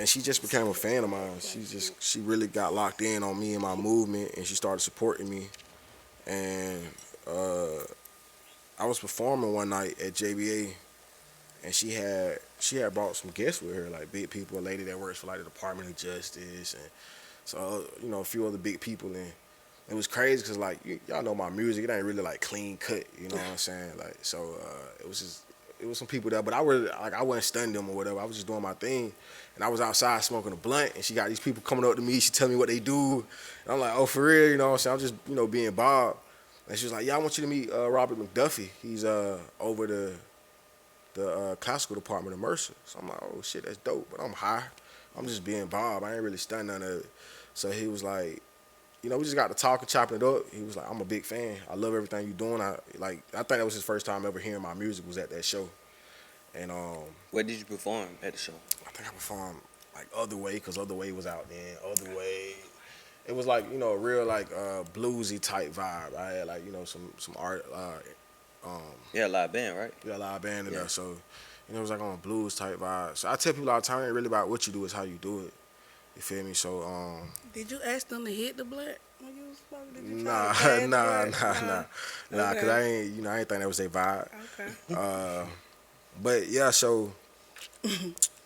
she just became a fan of mine. She really got locked in on me and my movement, and she started supporting me. And I was performing one night at JBA, and she had brought some guests with her, like big people, a lady that works for like the Department of Justice, and so a few other big people. And it was crazy because like y'all know my music, it ain't really like clean cut, you know what I'm saying? Like, so it was just it was some people there, but I really like I wasn't stunning them or whatever. I was just doing my thing, and I was outside smoking a blunt, and she got these people coming up to me. She tell me what they do, and I'm like, oh, for real, you know what I'm saying? I'm just being Bob, and she was like, yeah, I want you to meet Robert McDuffie. He's over the classical department of Mercer. So I'm like, oh shit, that's dope. But I'm high. I'm just being Bob. I ain't really stunning none of it. So he was like, we just got to talking, chopping it up. He was like, I'm a big fan. I love everything you doing. I think that was his first time ever hearing my music was at that show. And Where did you perform at the show? I think I performed like Other Way, because Other Way was out then. Other Way. It was like, a real like bluesy type vibe. I had like, some art Yeah, live band, right? yeah, live band in there. So, it was like on a blues type vibe. So I tell people all the time, it ain't really about what you do, it's how you do it. You feel me? So Did you ask them to hit the blunt when you was smoking? Did you nah, try to nah, Okay. cause I ain't think that was their vibe. Okay. But yeah, so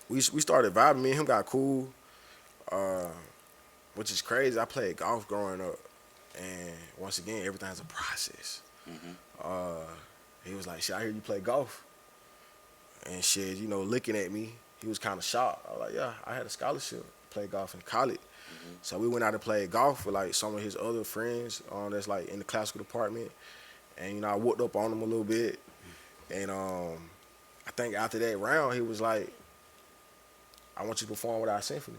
we started vibing. Me and him got cool, which is crazy. I played golf growing up, and once again, everything's a process. He was like, shit, I hear you play golf. And shit, looking at me, he was kind of shocked. I was like, yeah, I had a scholarship to play golf in college. So we went out and played golf with like some of his other friends that's like in the classical department. And, I whooped up on him a little bit. And I think after that round, he was like, I want you to perform with our symphony.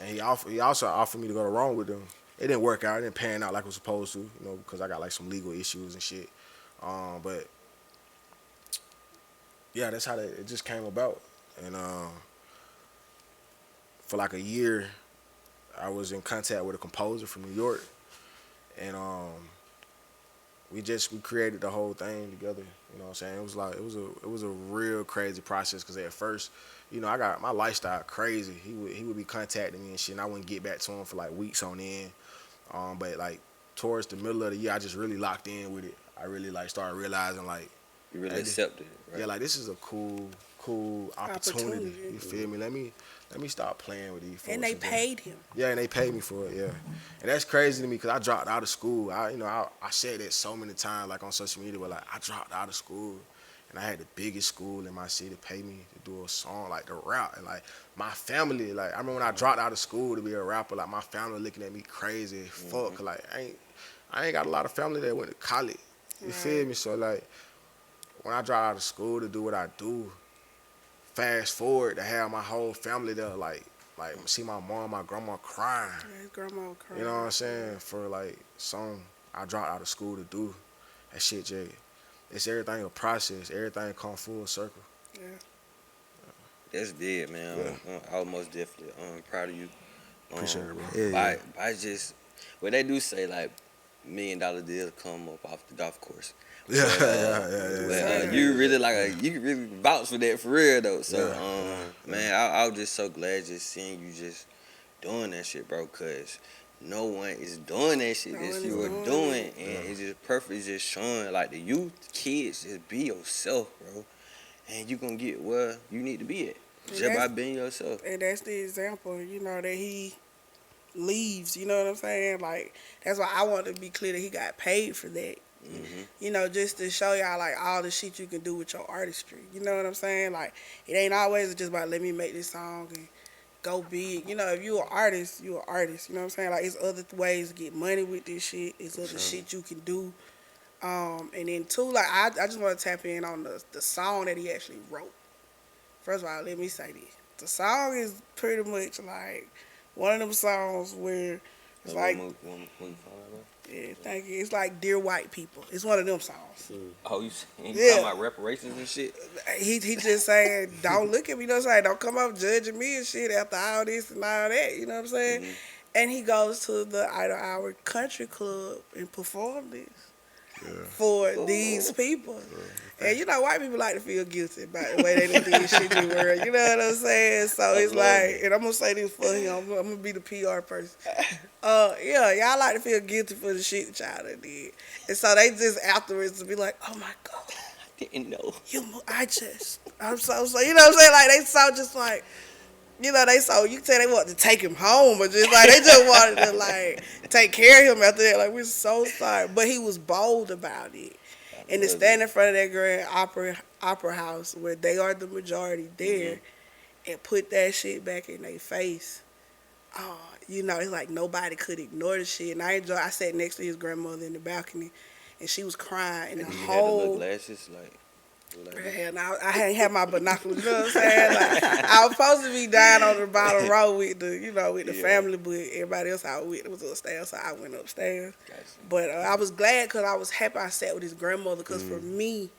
And he also offered me to go to Rome with them. It didn't work out. It didn't pan out like it was supposed to, because I got like some legal issues and shit. But yeah, that's how it just came about. And for like a year, I was in contact with a composer from New York, and we created the whole thing together. You know what I'm saying? It was like it was a real crazy process, because at first, I got my lifestyle crazy. He would be contacting me and shit, and I wouldn't get back to him for like weeks on end. But like towards the middle of the year, I just really locked in with it. I really like started realizing like You really accepted it, right? yeah, like this is a cool opportunity. You feel me? Let me stop playing with these folks. And they paid him. Yeah, and they paid me for it. Yeah, and that's crazy to me, because I dropped out of school. I said that so many times, like on social media, but like I dropped out of school, and I had the biggest school in my city pay me to do a song like the rap, and like my family, like I remember when I dropped out of school to be a rapper, like my family looking at me crazy, fuck, like I ain't got a lot of family that went to college. You feel me? So like when I dropped out of school to do what I do, fast forward to have my whole family there, like see my mom, my grandma crying. Yeah, his grandma crying. You know what I'm saying? For like something I dropped out of school to do. That shit, Jay. It's everything a process. Everything come full circle. Yeah. That's big, man. Yeah. I was most definitely proud of you. Appreciate it, bro. Yeah. I just, what they do say, like, $1 million deals come up off the golf course. Yeah, But, yeah. you really you really vouch for that for real though. So Yeah. man, I was just so glad just seeing you just doing that shit, bro. Cause no one is doing that shit that you are doing, and it's just perfect. It's just showing like the youth, kids, just be yourself, bro, and you gonna get where you need to be at just by being yourself. And that's the example, that he leaves. You know what I'm saying? Like that's why I want to be clear that he got paid for that. Just to show y'all like all the shit you can do with your artistry. You know what I'm saying? Like it ain't always just about let me make this song and go big. If you an artist, you an artist. You know what I'm saying? Like it's other ways to get money with this shit. It's other shit you can do. And then too, like I just want to tap in on the song that he actually wrote. First of all, let me say this: the song is pretty much like one of them songs where it's like. Yeah, thank you. It's like Dear White People. It's one of them songs. Oh, you talking about reparations and shit? He just saying, don't look at me, don't come up judging me and shit after all this and all that, you know what I'm saying? And he goes to the Idle Hour Country Club and performed this for these people. And white people like to feel guilty about the way they done did shit in the world, you know what I'm saying? So it's like, and I'm going to say this for him, I'm going to be the PR person. Y'all like to feel guilty for the shit that y'all done did. And so they just afterwards be like, oh my God. I didn't know. I'm so, you know what I'm saying? Like they so just like, you can tell they wanted to take him home, but just like they just wanted to like take care of him after that. Like we're so sorry. But he was bold about it. And to stand in front of that Grand Opera House where they are the majority there and put that shit back in their face. Oh, you know, it's like nobody could ignore the shit. And I sat next to his grandmother in the balcony and she was crying. And Like, the do you had the little whole. glasses? Like And I hadn't had my binoculars, you know what I'm saying? Like, I was supposed to be down on the bottom row with the family, but everybody else I was with was upstairs, so I went upstairs. Gotcha. But I was glad because I was happy I sat with his grandmother because for me,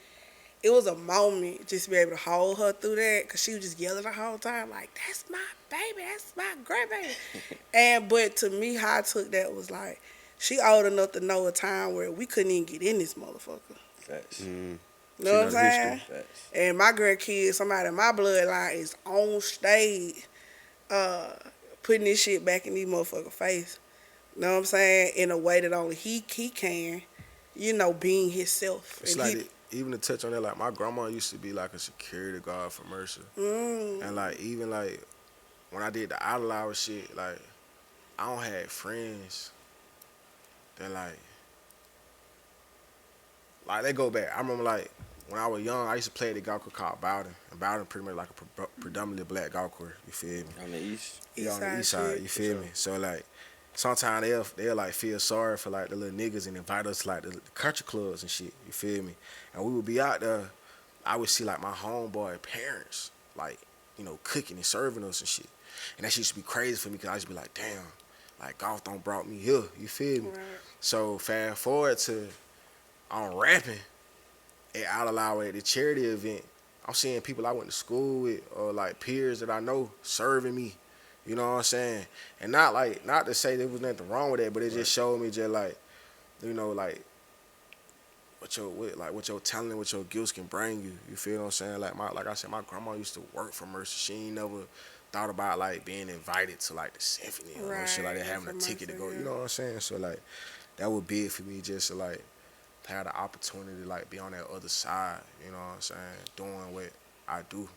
it was a moment just to be able to hold her through that because she was just yelling the whole time like, that's my baby, that's my grandbaby. But to me, how I took that was like, she old enough to know a time where we couldn't even get in this motherfucker. Facts. You know what I'm saying? Facts. And my grandkids, somebody in my bloodline is on stage putting this shit back in these motherfuckers' face. You know what I'm saying? In a way that only he can, you know, being himself. It's and like, even to touch on that, like, my grandma used to be like a security guard for Mercer. And, like, even, like, when I did the Idol Hour shit, like, I don't have friends that, like, they go back. I remember, like, when I was young, I used to play at the golf course called Bowden. And Bowden pretty much like a predominantly black golf course, you feel me? On the east. Yeah, on the east side, you feel me? So, like, sometimes they'll like feel sorry for like the little niggas and invite us to like the country clubs and shit. You feel me? And we would be out there. I would see like my homeboy parents like, you know, cooking and serving us and shit. And that shit used to be crazy for me because I used to be like, damn, like golf don't brought me here. You feel me? Right. So fast forward to I'm rapping at Out Loud at the charity event. I'm seeing people I went to school with or like peers that I know serving me. You know what I'm saying? And not to say there was nothing wrong with that, but it just showed me just like, you know, like what your talent, what your gifts can bring you. You feel what I'm saying? Like I said, my grandma used to work for Mercy. She ain't never thought about like being invited to like the symphony or no shit like that, having a ticket to go. You know what I'm saying? So like that was big for me just to like have the opportunity to like be on that other side. You know what I'm saying? Doing what I do,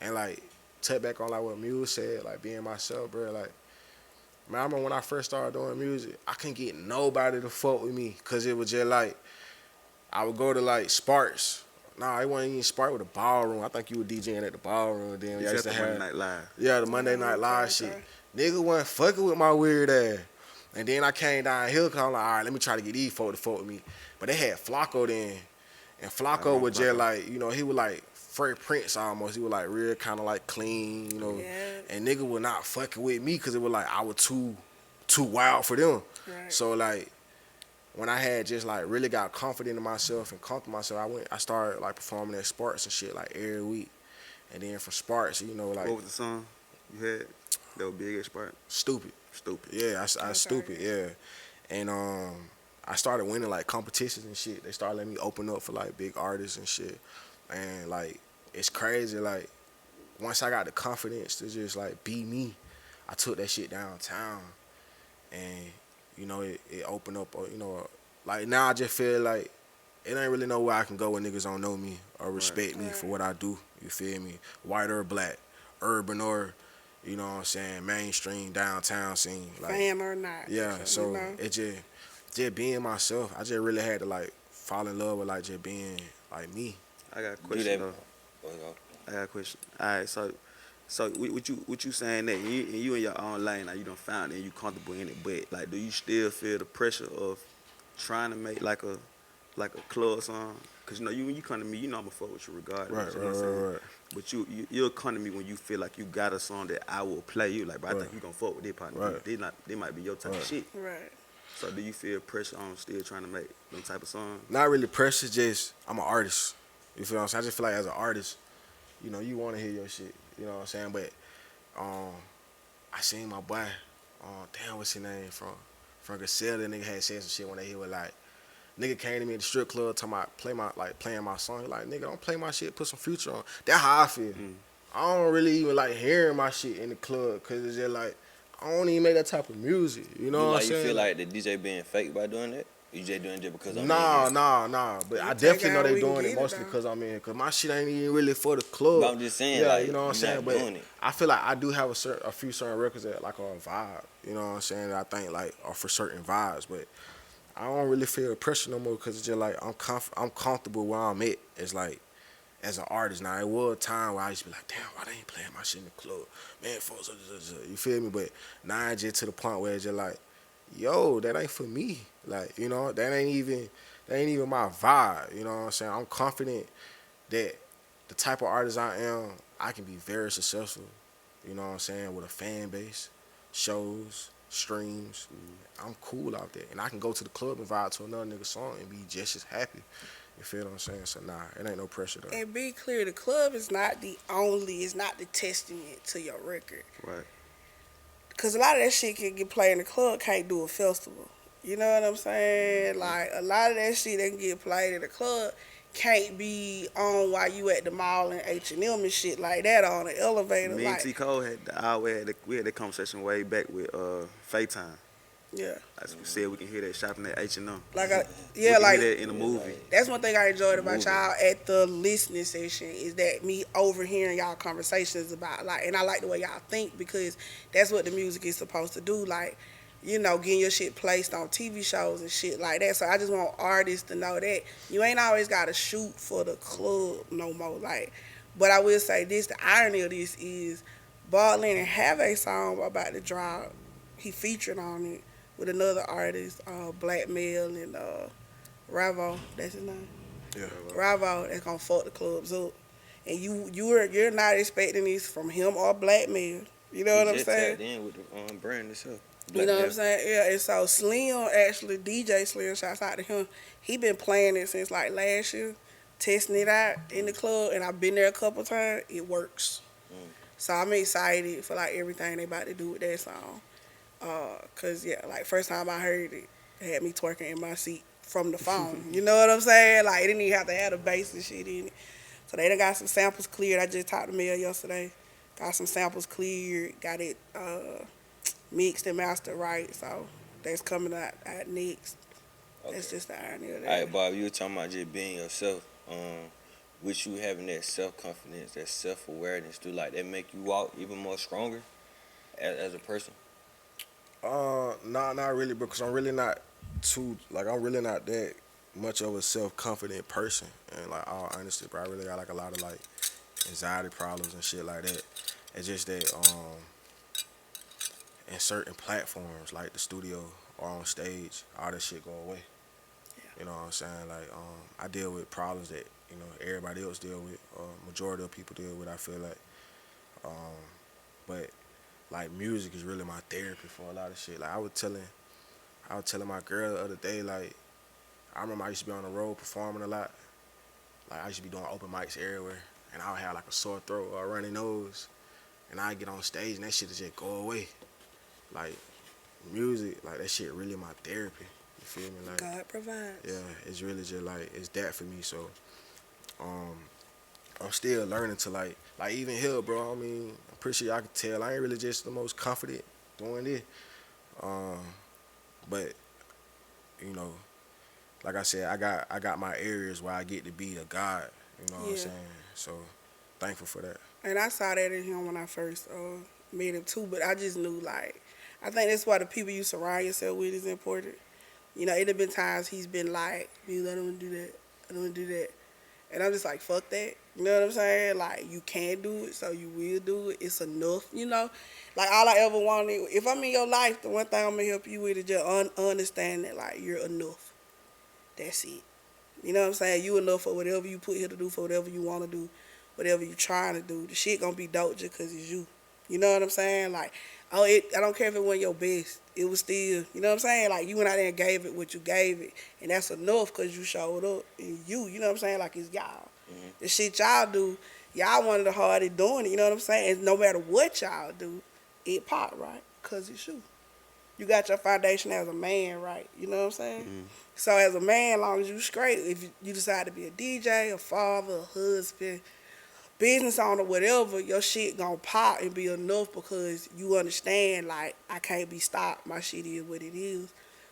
and like. Touch back on like what Muse said, like being myself, bro. Like, man, I remember when I first started doing music, I couldn't get nobody to fuck with me, cause it was just like I would go to like Sparks. Nah, it wasn't even Sparks with the ballroom. I think you were DJing at the ballroom. Then You used to have Monday Night Live. Yeah, the Monday Night Live shit. Nigga wasn't fucking with my weird ass. And then I came down here, cause I'm like, all right, let me try to get these folks to fuck with me. But they had Flocko then, and Flocko was just like, you know, he was like Freddie Prince almost. He was like real kind of like clean, you know. Yeah. And nigga was not fucking with me because it was like I was too wild for them. Right. So like when I had just like really got confident in myself and comfortable myself, I started like performing at Sparks and shit like every week. And then from Sparks, you know, like What was the song you had that was big at Spark? Stupid. Stupid. Yeah, I stupid, yeah. And I started winning like competitions and shit. They started letting me open up for like big artists and shit. And like it's crazy, like once I got the confidence to just like be me, I took that shit downtown, and you know it opened up, you know, like now I just feel like it ain't really nowhere I can go when niggas don't know me or respect me for what I do. You feel me? White or black, urban or, you know what I'm saying, mainstream downtown scene, like fan or not. yeah. So you know? it just being myself. I just really had to like fall in love with like just being like me. I got a Do question that. though. I got a question. All right, so what you saying that you in your own lane now, you done found it and you comfortable in it, but like do you still feel the pressure of trying to make like a club song? Cause you know when you come to me, you know I'ma fuck with you regardless. You know what I'm saying? Right. But you'll come to me when you feel like you got a song that I will play you like, but I think you gonna fuck with their partner. Right. They might be your type of shit. Right. So do you feel pressure on still trying to make them type of songs? Not really pressure, just I'm an artist. You feel what I'm saying? I just feel like as an artist, you know, you want to hear your shit. You know what I'm saying? But I seen my boy, damn, what's his name from Griselda. Nigga had said some shit one day. He was like, nigga came to me at the strip club talking about playing my song. He like, nigga, don't play my shit, put some Future on. That's how I feel. I don't really even like hearing my shit in the club because it's just like, I don't even make that type of music. You know what I'm saying? You feel like the DJ being fake by doing that? You just doing it just because I'm in Nah. But I definitely know they doing it mostly because I'm in. Because my shit ain't even really for the club. But I'm just saying, yeah, like, you know what I'm saying? But doing it. I feel like I do have a few certain records that like are a vibe. You know what I'm saying? That I think like are for certain vibes. But I don't really feel pressure no more because it's just like I'm comfortable where I'm at. It's like as an artist now. It was a time where I used to be like, damn, why they ain't playing my shit in the club, man? Folks, you feel me? But now I just to the point where it's just like, yo, that ain't for me. Like, you know, that ain't even my vibe. You know what I'm saying? I'm confident that the type of artist I am, I can be very successful. You know what I'm saying? With a fan base, shows, streams. I'm cool out there. And I can go to the club and vibe to another nigga song and be just as happy. You feel what I'm saying? So, nah, it ain't no pressure, though. And be clear, the club is not it's not the testament to your record. Right. Because a lot of that shit can get played in the club, can't do a festival. You know what I'm saying? Like, a lot of that shit that can get played in the club can't be on while you at the mall and H&M and shit like that on the elevator. Me like, and T. Cole we had that conversation way back with FaceTime. yeah. As we said, we can hear that shopping at H&M. Like, We can like, hear that in a movie. that's one thing I enjoyed about Movie. y'all at the listening session is that me overhearing y'all conversations about, like, and I like the way y'all think because that's what the music is supposed to do. Like, you know, getting your shit placed on TV shows and shit like that. So I just want artists to know that you ain't always got to shoot for the club no more. Like, but I will say this, the irony of this is Bob Lennon have a song about to drop. He featured on it with another artist, Black Male and Ravo, that's his name. Yeah. Ravo, that's gonna fuck the clubs up. And you're not expecting this from him or Black Male. You know what I'm saying? Tapped in with the brand itself. You know what I'm saying? Yeah, and so Slim, actually, DJ Slim, shouts out to him. He been playing it since like last year, testing it out in the club, and I've been there a couple times. It works. So I'm excited for like everything they about to do with that song. Cause yeah, like first time I heard it, it had me twerking in my seat from the phone. You know what I'm saying? Like it didn't even have to have the bass and shit in it. So they done got some samples cleared. I just talked to Mel yesterday. Got some samples cleared. Got it mixed and mastered right. So that's coming out next. Okay. That's just the irony of that. All right, Bob, you were talking about just being yourself. With you having that self-confidence, that self-awareness, do like that make you walk even more stronger as a person? Nah, not really, because I'm really not that much of a self-confident person. And like all honesty, bro, I really got like a lot of like anxiety problems and shit like that. It's just that in certain platforms like the studio or on stage, all that shit go away. Yeah. You know what I'm saying? Like I deal with problems that, you know, everybody else deal with, majority of people deal with, I feel like. But like music is really my therapy for a lot of shit. Like I was telling my girl the other day, like I remember I used to be on the road performing a lot. Like I used to be doing open mics everywhere, and I would have like a sore throat or a runny nose, and I'd get on stage and that shit would just go away. Like music, like that shit really my therapy. You feel me? Like God provides. yeah, it's really just like it's that for me. So I'm still learning to like even here, bro. I mean, I'm pretty sure y'all can tell I ain't really just the most confident doing it. But you know, like I said, I got my areas where I get to be a god. You know what I'm saying? So thankful for that. And I saw that in him when I first met him too. But I just knew, like, I think that's why the people you surround yourself with is important. You know, it have been times he's been like, I don't want to do that. I don't want to do that. And I'm just like, fuck that. You know what I'm saying? Like, you can do it, so you will do it. It's enough, you know? Like, all I ever wanted, if I'm in your life, the one thing I'm going to help you with is just understand that, like, you're enough. That's it. You know what I'm saying? You enough for whatever you put here to do, for whatever you want to do, whatever you trying to do. The shit going to be dope just because it's you. You know what I'm saying? Like, I don't care if it wasn't your best. It was still, you know what I'm saying? Like, you went out there and gave it what you gave it. And that's enough because you showed up. And you know what I'm saying? Like, it's y'all. Mm-hmm. The shit y'all do, y'all one of the hardest doing it. You know what I'm saying? And no matter what y'all do, it pop, right? Because it's you. You got your foundation as a man, right? You know what I'm saying? Mm-hmm. So as a man, as long as you straight, if you decide to be a DJ, a father, a husband, business owner, whatever, your shit gonna pop and be enough because you understand, like, I can't be stopped. My shit is what it is.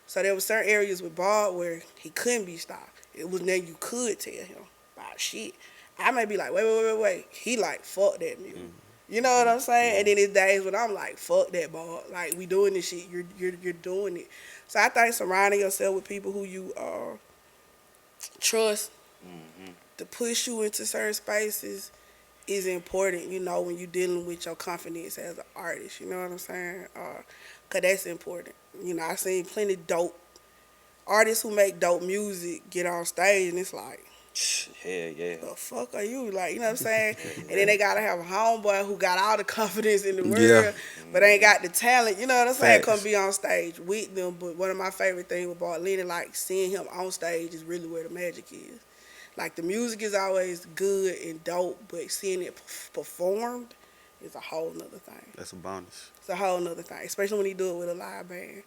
So there were certain areas with Bob where he couldn't be stopped. It was nothing you could tell him about shit. I may be like, wait. He like, fuck that music. Mm-hmm. You know what I'm saying? And then there's days when I'm like, fuck that, Bob. Like, we doing this shit. You're doing it. So I think surrounding yourself with people who you trust to push you into certain spaces is important, you know, when you're dealing with your confidence as an artist. You know what I'm saying? Because that's important. You know, I've seen plenty dope artists who make dope music get on stage, and it's like, Hell yeah. the fuck are you? Like, you know what I'm saying? Yeah. And then they got to have a homeboy who got all the confidence in the world, Yeah. but ain't got the talent. You know what I'm saying? Facts. Come be on stage with them. But one of my favorite things with Bob Lennon, like, seeing him on stage is really where the magic is. Like, the music is always good and dope, but seeing it performed is a whole nother thing. That's a bonus. It's a whole nother thing, especially when he do it with a live band.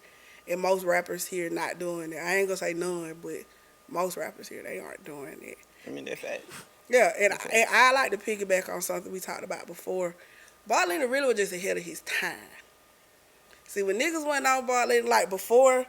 And most rappers here not doing it. I ain't gonna say none, but most rappers here, they aren't doing it. I mean, that fact. Yeah, and I like to piggyback on something we talked about before. Bob Lennon really was just ahead of his time. See, when niggas went on Bob Lennon, like before,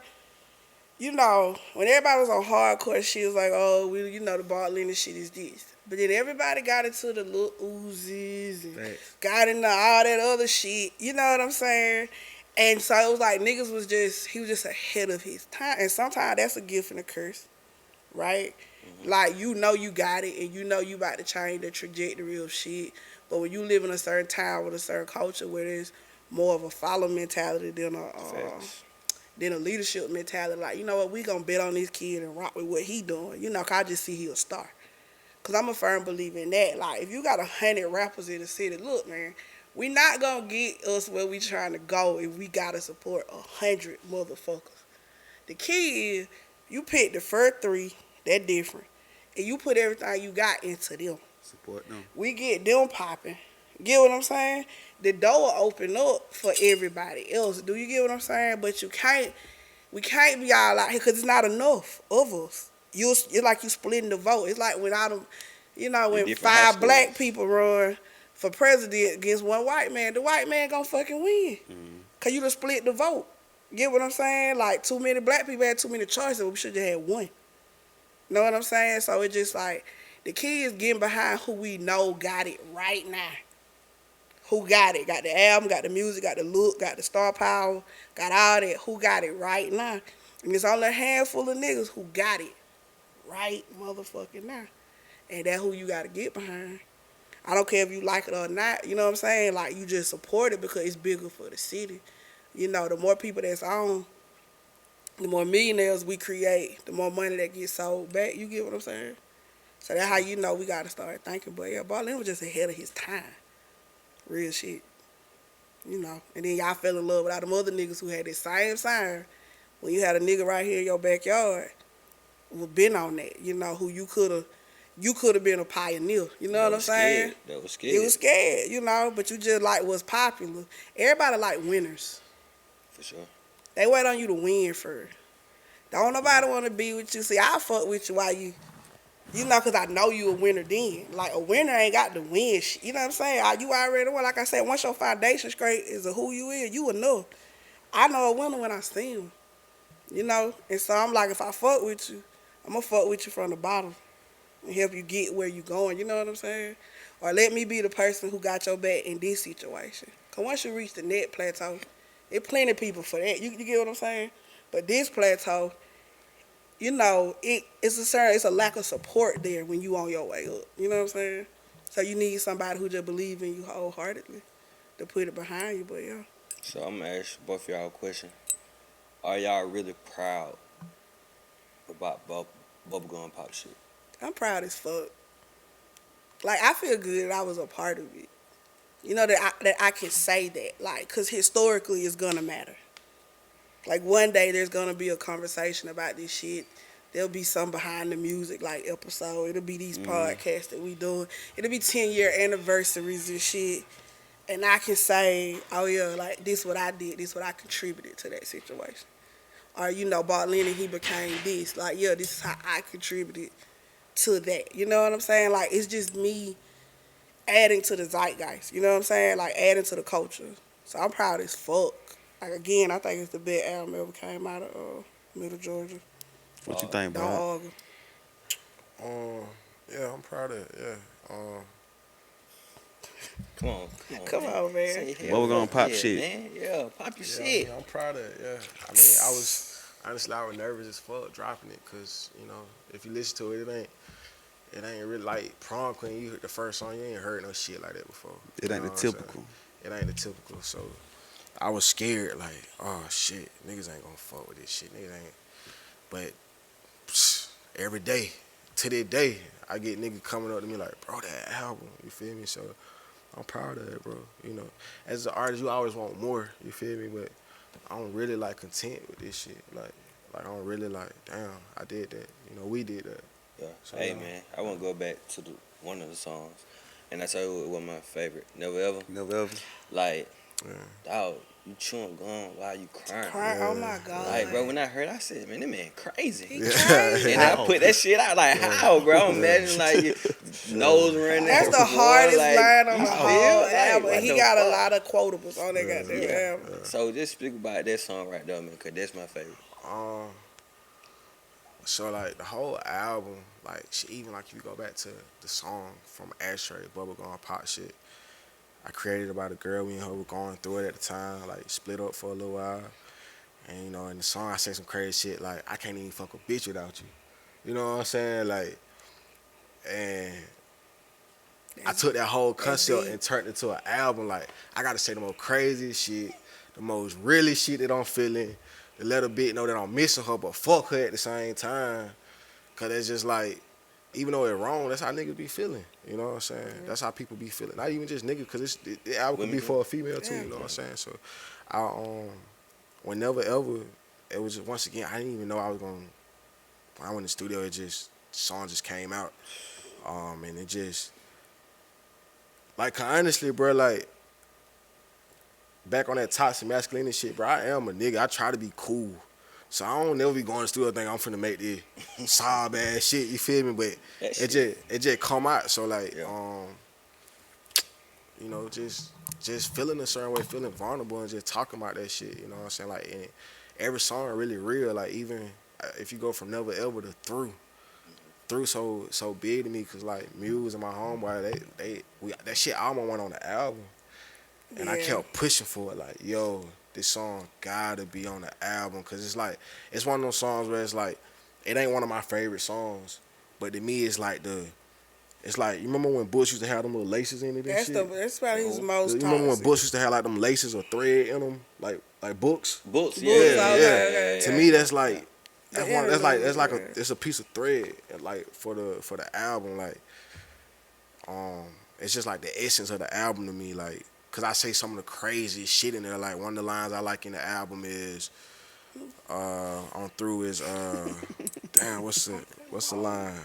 you know, when everybody was on hardcore shit, was like, oh, you know, the Bob Lennon shit is this. But then everybody got into the Lil Uzis and got into all that other shit. You know what I'm saying? And so it was like niggas was just, he was just ahead of his time. And sometimes that's a gift and a curse, right? Like, you know you got it and you know you about to change the trajectory of shit. But when you live in a certain town with a certain culture where there's more of a follow mentality than a leadership mentality, like, you know what, we gonna bet on this kid and rock with what he doing. You know, 'cause I just see he a star. 'Cause I'm a firm believer in that. Like, if you got 100 rappers in the city, look, man, we not gonna get us where we trying to go if we gotta support 100 motherfuckers. The key is you pick the first 3, that different, and you put everything you got into them. Support them. We get them popping. Get what I'm saying? The door will open up for everybody else. Do you get what I'm saying? But we can't be all out here because it's not enough of us. It's like you splitting the vote. It's like when when 5 black people run for president against 1 white man, the white man gonna fucking win. Cause you just split the vote. Get what I'm saying? Like, too many black people had too many choices. We should have had 1. Know what I'm saying? So it's just like, the key is getting behind who we know got it right now. Who got it? Got the album, got the music, got the look, got the star power, got all that. Who got it right now? And there's only a handful of niggas who got it right motherfucking now. And that's who you got to get behind. I don't care if you like it or not. You know what I'm saying? Like, you just support it because it's bigger for the city. You know, the more people that's on, the more millionaires we create, the more money that gets sold back. You get what I'm saying? So that's how you know we got to start thinking. But yeah, Bob Lennon was just ahead of his time. Real shit. You know. And then y'all fell in love with all them other niggas who had the same sign. When you had a nigga right here in your backyard who been on that, you know, who you could have been a pioneer. You know what I'm saying? That was scared. You was scared, you know, but you just like what's popular. Everybody like winners. For sure. They wait on you to win first. Don't nobody want to be with you. See, I fuck with you while you know, because I know you a winner then. Like, a winner ain't got to win shit. You know what I'm saying? You already won. Like I said, once your foundation straight is who you is, you will know. I know a winner when I see him. You know? And so I'm like, if I fuck with you, I'm going to fuck with you from the bottom and help you get where you going. You know what I'm saying? Or let me be the person who got your back in this situation. Because once you reach the net plateau, there's plenty of people for that. You get what I'm saying? But this plateau, you know, it's a lack of support there when you on your way up. You know what I'm saying? So you need somebody who just believe in you wholeheartedly to put it behind you. But yeah. So I'm gonna ask both of y'all a question. Are y'all really proud about bubblegum pop shit? I'm proud as fuck. Like, I feel good that I was a part of it. You know, that I can say that. Like, because historically it's gonna matter. Like, one day there's going to be a conversation about this shit. There'll be some behind the music, like, episode. It'll be these podcasts that we doing. It'll be 10-year anniversaries and shit. And I can say, oh, yeah, like, this what I did. This what I contributed to that situation. Or, you know, Bob Lennon, he became this. Like, yeah, this is how I contributed to that. You know what I'm saying? Like, it's just me adding to the zeitgeist. You know what I'm saying? Like, adding to the culture. So I'm proud as fuck. Like, again, I think it's the best album ever came out of Middle Georgia. What you think, Don't bro? argue. Yeah, I'm proud of it. Yeah. Come on, man. Say hell What we gonna pop yeah, shit? Man. Yeah, pop your Yeah, shit. I'm proud of it. Yeah. I mean, honestly, I was nervous as fuck dropping it, cause you know, if you listen to it, it ain't really like Prom Queen. You heard the first song, you ain't heard no shit like that before. It You ain't know the what I'm saying? typical. It ain't the typical. So I was scared, like, oh shit, niggas ain't gonna fuck with this shit. Niggas ain't. But every day, to this day, I get niggas coming up to me like, bro, that album, you feel me? So I'm proud of it, bro. You know, as an artist, you always want more, you feel me? But I'm really like content with this shit. Like I'm really like, damn, I did that. You know, we did that. Yeah. So, Hey man, I want to go back to one of the songs, and I tell you what my favorite. Never ever. Never ever. Like, yeah. dog, you chewing gum while you crying. Oh my God. Like, bro, when I heard, I said, man, that man crazy. He crazy. And I put that shit out like, how, bro? I'm imagining like your nose running. That's the boy, hardest like, line on you the feel whole like, album. what And he the got a fuck? lot of quotables on that goddamn Yeah. album. So just speak about that song right there, man, because that's my favorite. So like the whole album, like shit, even like if you go back to the song from Ashtray, Bubblegum Pop shit, I created about a girl, we and her were going through it at the time, like split up for a little while. And you know, in the song I say some crazy shit like, I can't even fuck a bitch without you. You know what I'm saying? Like, and I took that whole concept and turned it into an album. Like, I gotta say the most crazy shit, the most really shit that I'm feeling, to let a bitch know that I'm missing her, but fuck her at the same time. Cause it's just like, even though it's wrong, that's how niggas be feeling. You know what I'm saying? That's how people be feeling. Not even just niggas, cause the album could be for a female too. You know what I'm saying? So, whenever ever, it was just, once again, I didn't even know I was gonna. When I went in the studio, the song just came out, and it just, like, honestly, bro, like, back on that toxic masculinity shit, bro, I am a nigga. I try to be cool. So I don't never be going to the studio thinking I'm finna make this sob ass shit, you feel me? But it just come out. So like, you know, just feeling a certain way, feeling vulnerable and just talking about that shit, you know what I'm saying? Like, and every song really real. Like, even if you go from Never Ever to Through so big to me, cause like Muse and my homeboy, that shit almost went on the album. And I kept pushing for it, like, yo, this song gotta be on the album. Cause it's like, it's one of those songs where it's like, it ain't one of my favorite songs, but to me it's like it's like, you remember when Bush used to have them little laces in it and shit? That's probably his most You toxic. remember when Bush used to have like them laces or thread in them, like books? Books, okay. To me, that's like, The it's a piece of thread, like for the album, like, it's just like the essence of the album to me, like. Cause I say some of the craziest shit in there. Like, one of the lines I like in the album is, on Through is, damn, what's the line?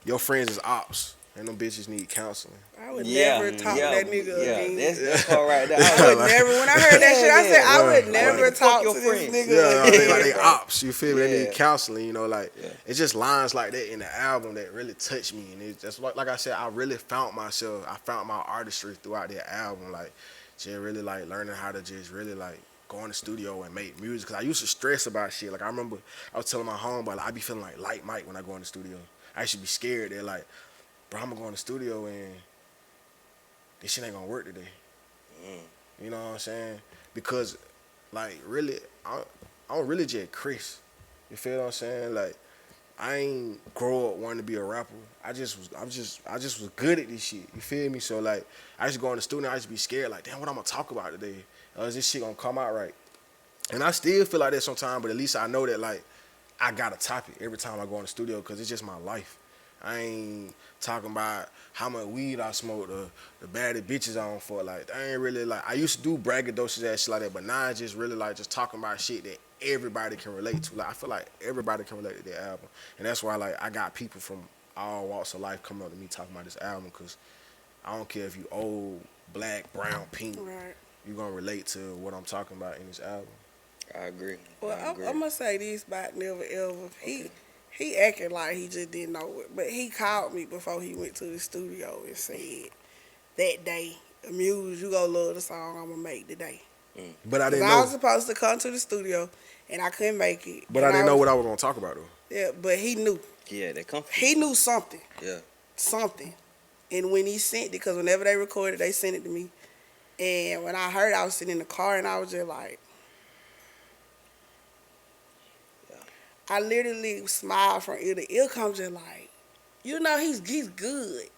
Your friends is ops, and them bitches need counseling. I would never talk to that nigga again. That's all right there. I would never. When I heard that shit, I said I would never talk to this nigga again. Like they ops, you feel me? They need counseling, you know, like, it's just lines like that in the album that really touch me. And it's just like I said, I really found myself, I found my artistry throughout that album, like, just really like learning how to just really like go in the studio and make music. Cause I used to stress about shit. Like, I remember I was telling my homeboy, like, I be feeling like Mike when I go in the studio. I used to be scared that, like, bro, I'm gonna go in the studio and this shit ain't gonna work today. You know what I'm saying? Because, like, really, I'm really just Chris. You feel what I'm saying? Like, I ain't grow up wanting to be a rapper. I just was good at this shit. You feel me? So like, I used to go in the studio, I used to be scared, like, damn, what I'm gonna talk about today? Is this shit gonna come out right? And I still feel like that sometimes, but at least I know that, like, I got a topic every time I go in the studio, because it's just my life. I ain't talking about how much weed I smoke, the baddest bitches I don't fuck. Like, I ain't really, like, I used to do braggadocious ass shit like that, but now it's just really like just talking about shit that everybody can relate to. Like, I feel like everybody can relate to that album. And that's why, like, I got people from all walks of life coming up to me talking about this album, because I don't care if you old, black, brown, pink, you gonna relate to what I'm talking about in this album. I agree. Well, I'm gonna say this about Never Ever. He acting like he just didn't know it, but he called me before he went to the studio and said, that day, Muse, you gonna love the song I'm gonna make today. But I didn't know. I was supposed to come to the studio and I couldn't make it. But I didn't know what I was gonna talk about though. Yeah, but he knew. Yeah, they come. He knew something. Yeah. Something. And when he sent it, because whenever they recorded, they sent it to me. And when I heard, I was sitting in the car and I was just like, I literally smiled from ear to ear. I'm just like, he's good.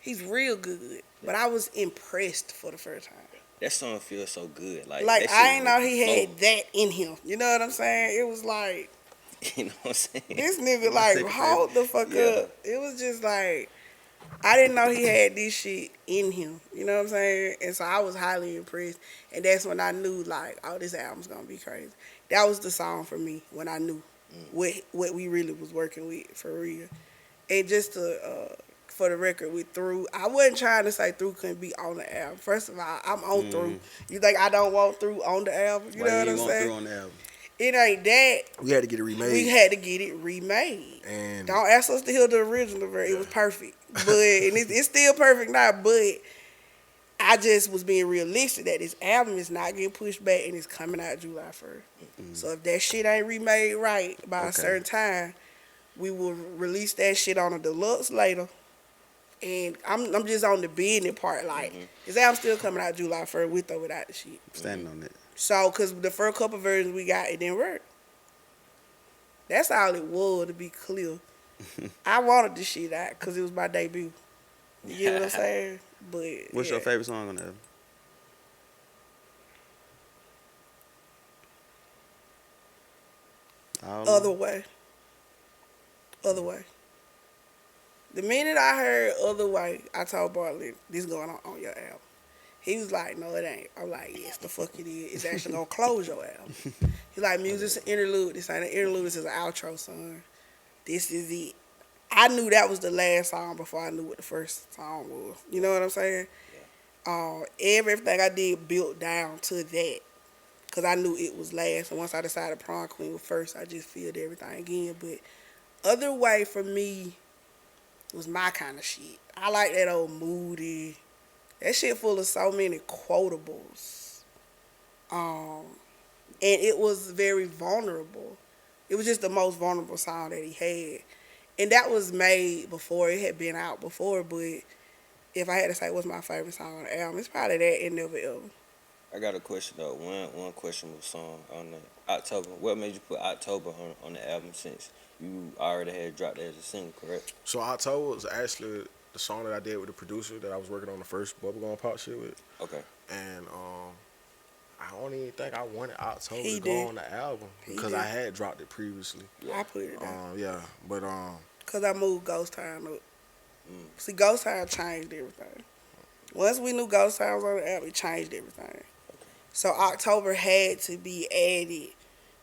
He's real good. But I was impressed for the first time. That song feels so good. Like Like, that shit I ain't will know make he you flow. had that in him. You know what I'm saying? It was like, You know what I'm saying? this nigga, My like, second hold the fuck Yeah. up. It was just like, I didn't know he had this shit in him. You know what I'm saying? And so I was highly impressed. And that's when I knew, like, oh, this album's gonna be crazy. That was the song for me when I knew what we really was working with for real. And just to, for the record, with Through, I wasn't trying to say Through couldn't be on the album. First of all, I'm on Through. You think I don't want Through on the album? You Why know what you I'm ain't want saying? through on the album? It ain't that. We had to get it remade. We had to get it remade. And Don't ask us to hear the original version. It was perfect. But and it's still perfect now, but I just was being realistic that this album is not getting pushed back and it's coming out July 1st. So if that shit ain't remade right by a certain time, we will release that shit on a deluxe later. And I'm just on the bidding part. Like, this album still coming out July 1st with or without the shit. Standing on that. So, because the first couple versions we got, it didn't work. That's all it was, to be clear. I wanted this shit out because it was my debut. You get what I'm saying? But What's yeah. your favorite song on the album? All of Other them? Way. Other Way. The minute I heard Other Way, I told Bartlett, this going on your album. He was like, no, it ain't. I'm like, yes, the fuck it is. It's actually going to close your album. He like, music's an interlude. This ain't an interlude. This is an outro, son. This is it. I knew that was the last song before I knew what the first song was. You know what I'm saying? Everything I did built down to that. Because I knew it was last. And once I decided Prom Queen was first, I just filled everything again. But Other Way for me was my kind of shit. I like that old moody. That shit full of so many quotables. And it was very vulnerable. It was just the most vulnerable song that he had. And that was made before. It had been out before. But if I had to say what's my favorite song on the album, it's probably that and Never Ever. I got a question though. One questionable song on the October. What made you put October on the album since you already had dropped it as a single, correct? so October was actually the song that I did with the producer that I was working on the first Bubblegum Pop shit with. Okay. And I don't even think I wanted October He to did. go on the album because I had dropped it previously. I put it down. Yeah, but Because I moved Ghost Town up. See, Ghost Town changed everything. Once we knew Ghost Town was on the album, it changed everything. So October had to be added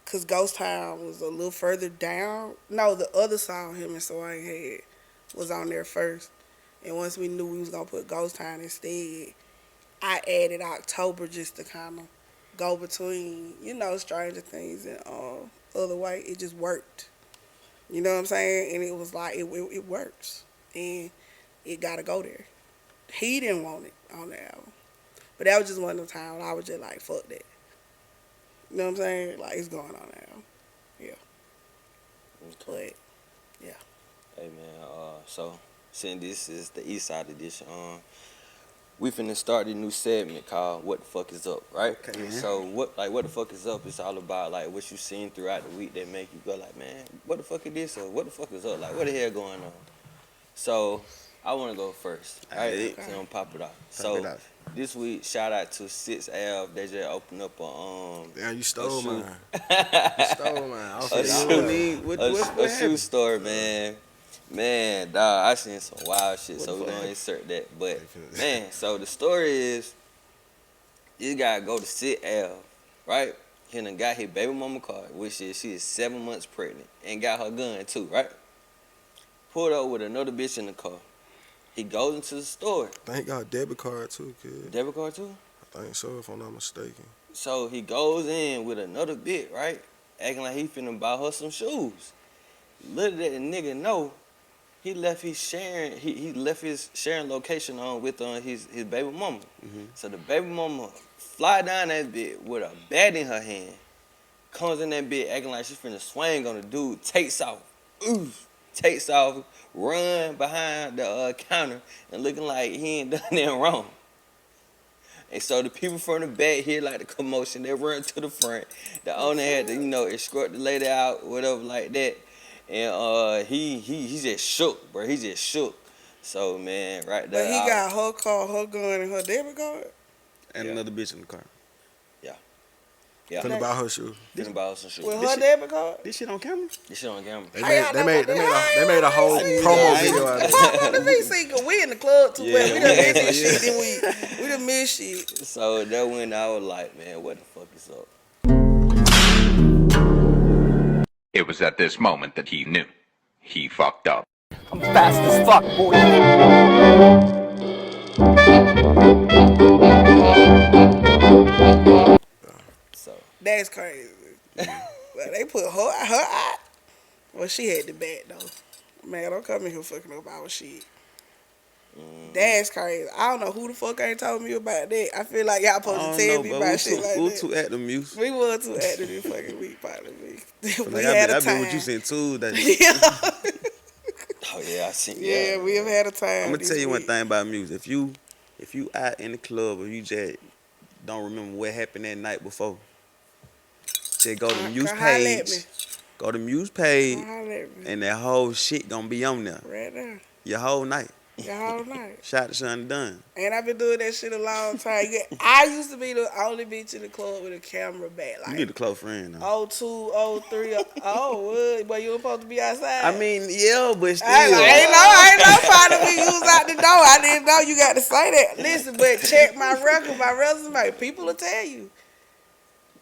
because Ghost Town was a little further down. No, the other song him and Swain had was on there first. And once we knew we was going to put Ghost Town instead, I added October just to kind of go between, Stranger Things and Other Way. It just worked. You know what I'm saying? And it was like, it works. And it got to go there. He didn't want it on the album. But that was just one of the times I was just like, fuck that. You know what I'm saying? Like, it's going on now. Yeah. But, yeah. Hey man, so since this is the East Side edition, we finna start a new segment called "What the Fuck Is Up," right? Okay, man. So what the fuck is up? It's all about like what you seen throughout the week that make you go like, man, what the fuck is this or what the fuck is up? Like, what the hell going on? So I want to go first, right? Alright. So I'm gonna pop it off. Pop it off. This week, shout out to 6 Ave. They just opened up a damn, you stole shoe. mine. You stole mine. I was A finna shoe. say, What a shoe happened? store, man. Man, dog, I seen some wild shit, so the we're fuck? gonna insert that. But man, so the story is this guy go to Sit Ave, right? He done got his baby mama card, which is she is 7 months pregnant, and got her gun too, right? Pulled up with another bitch in the car. He goes into the store. Thank God, debit card too, kid. Debit card too? I think so, if I'm not mistaken. So he goes in with another bitch, right? Acting like he finna buy her some shoes. Little did the nigga know, he left his sharing location on with his baby mama. So the baby mama fly down that bitch with a bat in her hand, comes in that bitch acting like she finna swing on the dude, takes off, run behind the counter and looking like he ain't done nothing wrong. And so the people from the back hear like the commotion. They run to the front. The owner had to, escort the lady out, whatever like that. And he just shook, bro. He just shook. So man, right there. But he got her car, her gun, and her debit card. And another bitch in the car. Yeah. Couldn't buy her shoes. Couldn't buy some shit. With her debit card. This shit on camera? This shit on camera. They made a whole promo video out of it. Fuck the VC, cause we in the club too well. We done missed this shit, then we done missed shit. So that when I was like, man, what the fuck is up? It was at this moment that he knew. He fucked up. I'm fast as fuck, boy. So That's crazy. But they put her out. Well, she had the bat though. Man, don't come in here fucking up our shit. That's crazy. I don't know who the fuck ain't told me about that. I feel like y'all supposed to tell me about shit like that. We were too active, Muse. We were too active this fucking week, probably. We Like, had a I've time. been with you since Tuesday. oh yeah, I seen. Yeah, we have had a time. I'm gonna this tell you one week. thing about music. If you out in the club or you just don't remember what happened that night before, just go to Muse Come holler at me. page. Go to Muse page, Come holler at me. and that whole shit gonna be on there. Right there. Your whole night. The whole night. Shot to Shun done. And I've been doing that shit a long time. I used to be the only bitch in the club with a camera back. You Like need a close friend now. 02, 03. But you were supposed to be outside. I mean, yeah, but still. I ain't no part of me. You was out the door. I didn't know you got to say that. Listen, but check my record, my resume. People will tell you.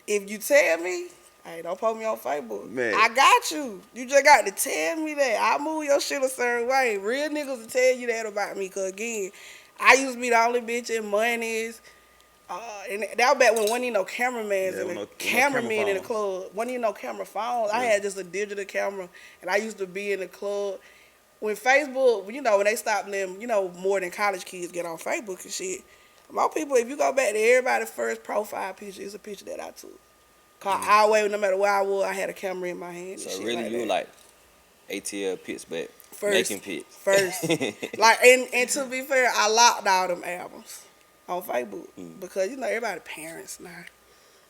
If you tell me, hey, don't post me on Facebook. Man. I got you. You just got to tell me that. I move your shit a certain way. Real niggas will tell you that about me. Because, again, I used to be the only bitch in Money's. And that was back when wasn't even no cameramans and cameramen in the club. Wasn't even no camera phones. I had just a digital camera. And I used to be in the club. When Facebook, when they stopped them, more than college kids get on Facebook and shit. Most people, if you go back to everybody's first profile picture, it's a picture that I took. Cause I always, no matter where I was, I had a camera in my hand. So and shit really, like you that. like ATL pits back, First. making pits. First. And to be fair, I locked all them albums on Facebook. Because, everybody parents now.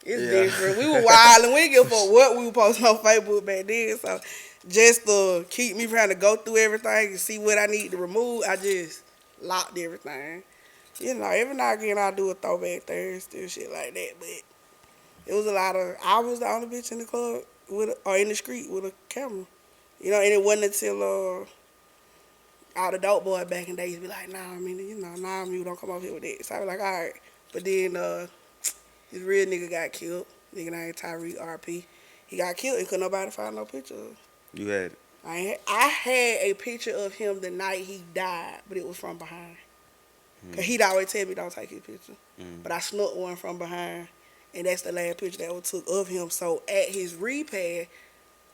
It's different. We were wild and we didn't give a fuck what we were posting on Facebook back then. So just to keep me trying to go through everything and see what I need to remove, I just locked everything. Every now and again I do a throwback Thursday and shit like that. But it was a lot of, I was the only bitch in the club or in the street with a camera. And it wasn't until all the dope boys back in the days be like, nah, you don't come over here with that. So I was like, all right. But then this real nigga got killed. Nigga named Tyreek RP. He got killed and couldn't nobody find no picture of him. You had it. I had a picture of him the night he died, but it was from behind. Cause he'd always tell me don't take his picture. But I snuck one from behind. And that's the last picture that was took of him. So at his repad,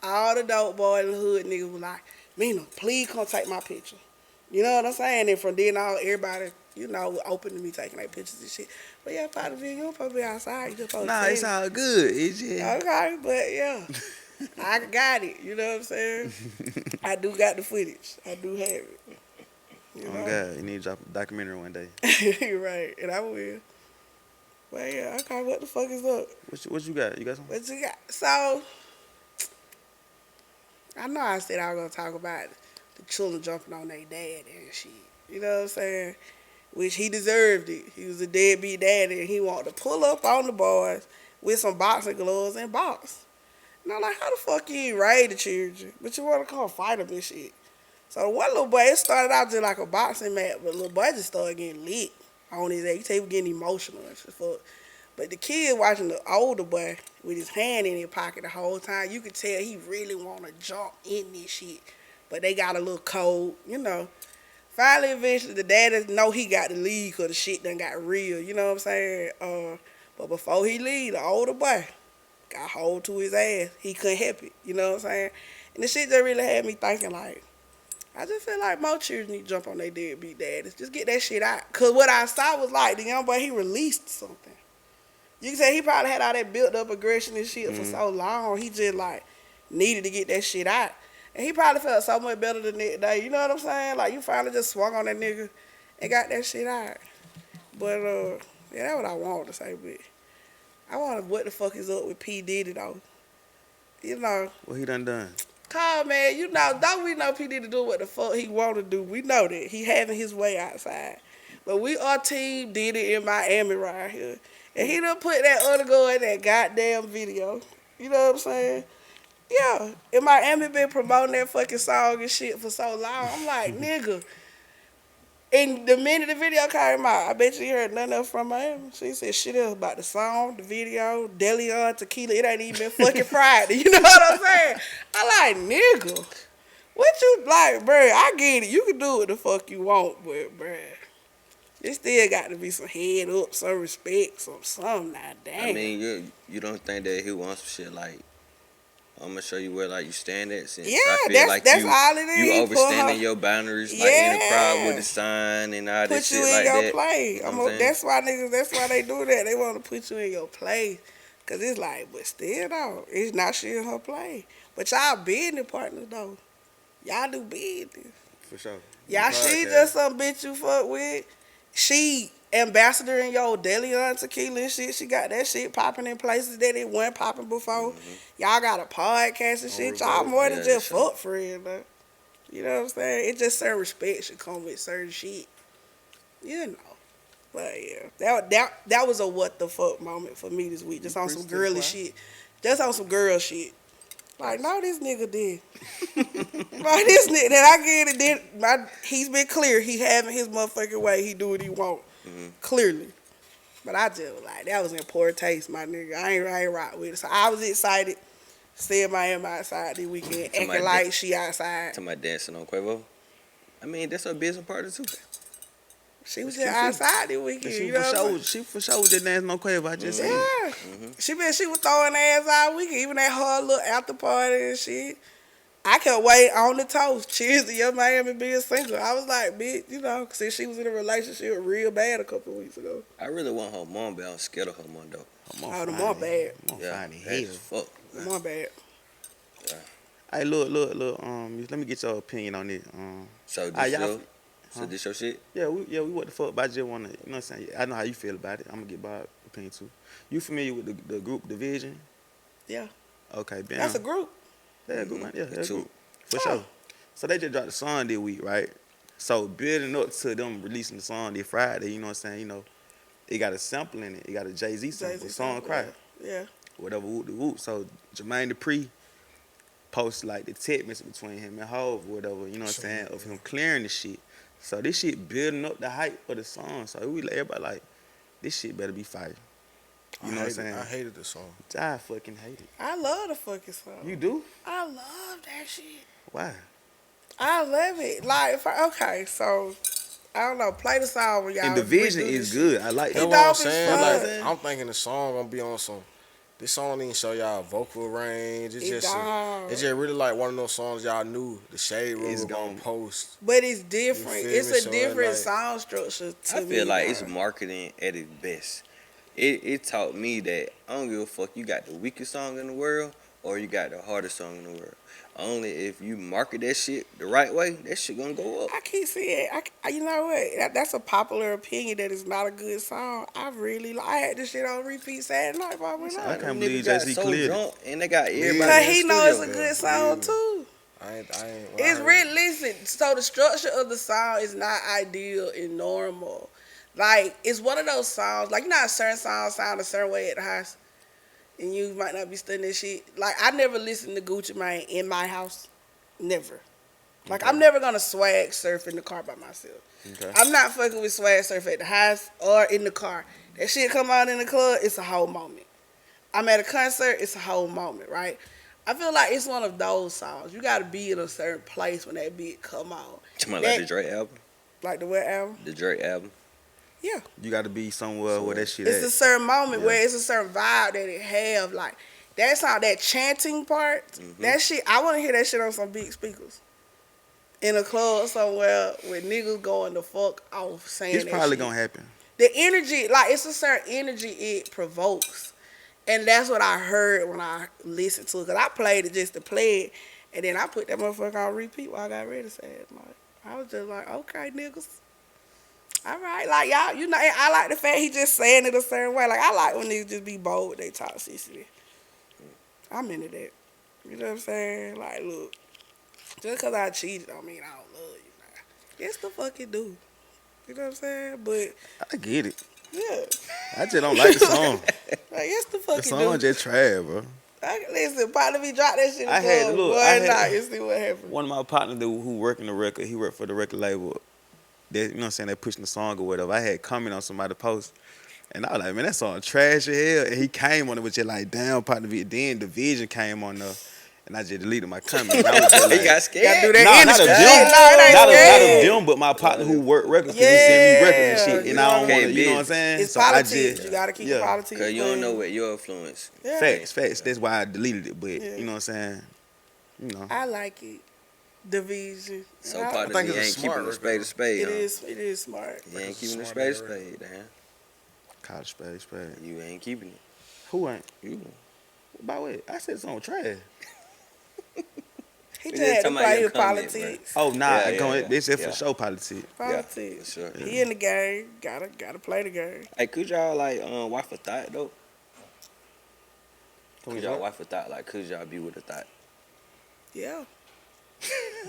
all the dope boys in the hood niggas was like, Mina, please come take my picture. You know what I'm saying? And from then on, everybody, open to me taking their pictures and shit. But yeah, part of it, you don't supposed to be outside. You just supposed to It's all good. It's just... Okay, but yeah. I got it. You know what I'm saying? I do got the footage. I do have it. Oh, God. You need to drop a documentary one day. Right, and I will. But yeah, okay, what the fuck is up? What you got? You got something? What you got? So, I know I said I was going to talk about the children jumping on their dad and shit. You know what I'm saying? Which he deserved it. He was a deadbeat daddy and he wanted to pull up on the boys with some boxing gloves and box. And I'm like, how the fuck you raise the children? But you want to come fight them and shit. So one little boy, it started out just like a boxing match, but little boy just started getting lit on his ass. He was getting emotional and shit. But the kid watching the older boy with his hand in his pocket the whole time, you could tell he really want to jump in this shit. But they got a little cold, Finally, eventually, the daddy know he got to leave because the shit done got real, you know what I'm saying? But before he leave, the older boy got hold to his ass. He couldn't help it, you know what I'm saying? And the shit that really had me thinking, like, I just feel like most children need to jump on their deadbeat daddies. Just get that shit out. Because what I saw was like, the young boy, he released something. You can say he probably had all that built-up aggression and shit for so long. He just, like, needed to get that shit out. And he probably felt so much better the next day. You know what I'm saying? Like, you finally just swung on that nigga and got that shit out. But, Yeah, that's what I want to say, but I want to what the fuck is up with P. Diddy, though. You know. What he done? Call, man, you know, don't we know P. Diddy do what the fuck he want to do? We know that. He having his way outside. But we are team Diddy in Miami right here. And he done put that other girl in that goddamn video. You know what I'm saying? Yeah. And Miami been promoting that fucking song and shit for so long. I'm like, nigga. And the minute the video came out, I bet you heard nothing else from Miami. She said shit else about the song, the video, Delion, tequila. It ain't even been fucking Friday. You know what I'm saying? I like, nigga. What you like, bruh? I get it. You can do what the fuck you want, but bruh. It still got to be some head up, some respect, something. Nah, damn. I mean, you don't think that he wants some shit like, I'm gonna show you where like you stand at. Since Yeah, I feel that's all it is. You overstanding your boundaries, like in the crowd with the sign and all that shit like that. Put you in your place. You know That's why niggas. That's why they do that. They want to put you in your place, cause it's like, but still though, it's not she in her place. But y'all business partners though. Y'all do business. For sure. Y'all, she just some bitch you fuck with. She ambassador in your Delion tequila and shit. She got that shit popping in places that it wasn't popping before. Y'all got a podcast and shit. Y'all more than just fuck friends, though. You know what I'm saying? It just certain respect should come with certain shit. You know. But yeah, that was a what the fuck moment for me this week. Just on some girly shit. Just on some girl shit. Like, no, this nigga did. Like, this nigga, that I get it, he's been clear. He having his motherfucking way. He do what he want. Clearly. But I just was like, that was in poor taste, my nigga. I ain't rock with it. So I was excited. Seeing Miami outside this weekend, acting like she outside. To my dancing on Quavo. I mean, that's her business partner too. She was just outside this weekend. She for sure was just dancing on Quavo. I just seen it. She was throwing ass all weekend, even at her little after party and shit. I can't wait on the toast. Cheers to your Miami being single. I was like, bitch, you know, since she was in a relationship real bad a couple of weeks ago. I really want her mom, but I'm scared of her mom though. Oh, the mom bad. Yeah, bad as fuck. The mom bad. Yeah. Hey, look. Let me get your opinion on it. So this your shit? Yeah, we what the fuck, but I just wanna, you know what I'm saying? I know how you feel about it. I'm gonna get Bob's opinion too. You familiar with the group Division? Yeah. Okay, damn. That's a group. Yeah, group, man. Yeah, that's a group. For sure. So they just dropped the song this week, right? So building up to them releasing the song this Friday, you know what I'm saying? You know, it got a sample in it. It got a Jay-Z sample, song Cry. Yeah. Whatever, whoop de whoop. So Jermaine Dupri posts like the text message between him and Hov or whatever, you know what I'm saying, of him clearing the shit. So this shit building up the hype for the song. So we everybody like, this shit better be fire. You know what I'm saying? I hated the song. I fucking hate it. I love the fucking song. You do? I love that shit. Why? I love it. Like, okay, so I don't know. Play the song when y'all. And Division is good. I like that. You know what I'm saying? Like, I'm thinking the song gonna be on some. This song didn't show y'all vocal range. It's just really like one of those songs y'all knew the Shade Room was gonna post. But it's different. It's a different song structure to me. I feel like it's marketing at its best. It taught me that I don't give a fuck. You got the weakest song in the world or you got the hardest song in the world. Only if you market that shit the right way, that shit gonna go up. I keep saying, you know what? That's a popular opinion that it's not a good song. I had this shit on repeat Saturday night while I went out. I can't believe Jay-Z cleared it. And they got everybody. Because he knows it's a good song too. It's really, listen, so the structure of the song is not ideal and normal. Like, it's one of those songs, like, you know how certain songs sound a certain way at the house? And you might not be studying that shit. Like, I never listened to Gucci Mane in my house. Never. Like, I'm never going to swag surf in the car by myself. Okay. I'm not fucking with swag surf at the house or in the car. That shit come out in the club, it's a whole moment. I'm at a concert, it's a whole moment, right? I feel like it's one of those songs. You got to be in a certain place when that beat come on. Like the Drake album? Like the what album? The Drake album. Yeah. You got to be somewhere where that shit It's a certain moment where it's a certain vibe that it have. Like, that's how that chanting part, that shit, I want to hear that shit on some big speakers. In a club somewhere with niggas going the fuck off saying it's probably going to happen. The energy, like, it's a certain energy it provokes. And that's what I heard when I listened to it. Because I played it just to play it. And then I put that motherfucker on repeat while I got ready to say it. Like, I was just like, okay, niggas. All right, like y'all, you know, I like the fact he just saying it a certain way. Like I like when niggas just be bold with they toxicity. I'm into that. You know what I'm saying? Like, look, just because I cheated don't mean I don't love you. Nah. Yes, the fuck it do. You know what I'm saying? But I get it. yeah, I just don't like the song. like yes, the fuck The it song do. just trash, bro. Listen, part of me drop that shit I in had club look. one I had night and see what happened. one of my partners who worked in the record. He worked for the record label. That, you know what I'm saying? They pushing the song or whatever. I had comment on somebody's post. And I was like, man, that song trash as hell. And he came on it with just like, damn, partner. Then Division came on there. And I just deleted my comment. And I was just He like, got scared. Gotta do that nah, not of industry them. shit. No, it ain't Not scared. of them, but my partner who worked records. Because he sent me records and shit. Yeah, And I don't you want to, can't you know be- what I'm saying? It's So I politics. just, You gotta keep yeah. the politics. Cause you don't clean. know what your influence. Yeah. Facts. That's why I deleted it. But, Yeah. you know what I'm saying? You know. I like it. Division. So I- part of think me it's a ain't smart keeping the record. spade a spade. It is smart. You ain't it's a keeping the smart spade a record. spade, man. College Spade. You ain't keeping it. Who ain't? You. By the way, I said it's on trash. He We just just had to talking about play your his comment, politics. Oh, nah. Yeah. This is for Yeah. show politics. Politics. Yeah, for sure. He in the game. Gotta play the game. Hey, could y'all like wife a thought though? Can we Could y'all talk? wife a thought? Like, could y'all be with a thought? Yeah.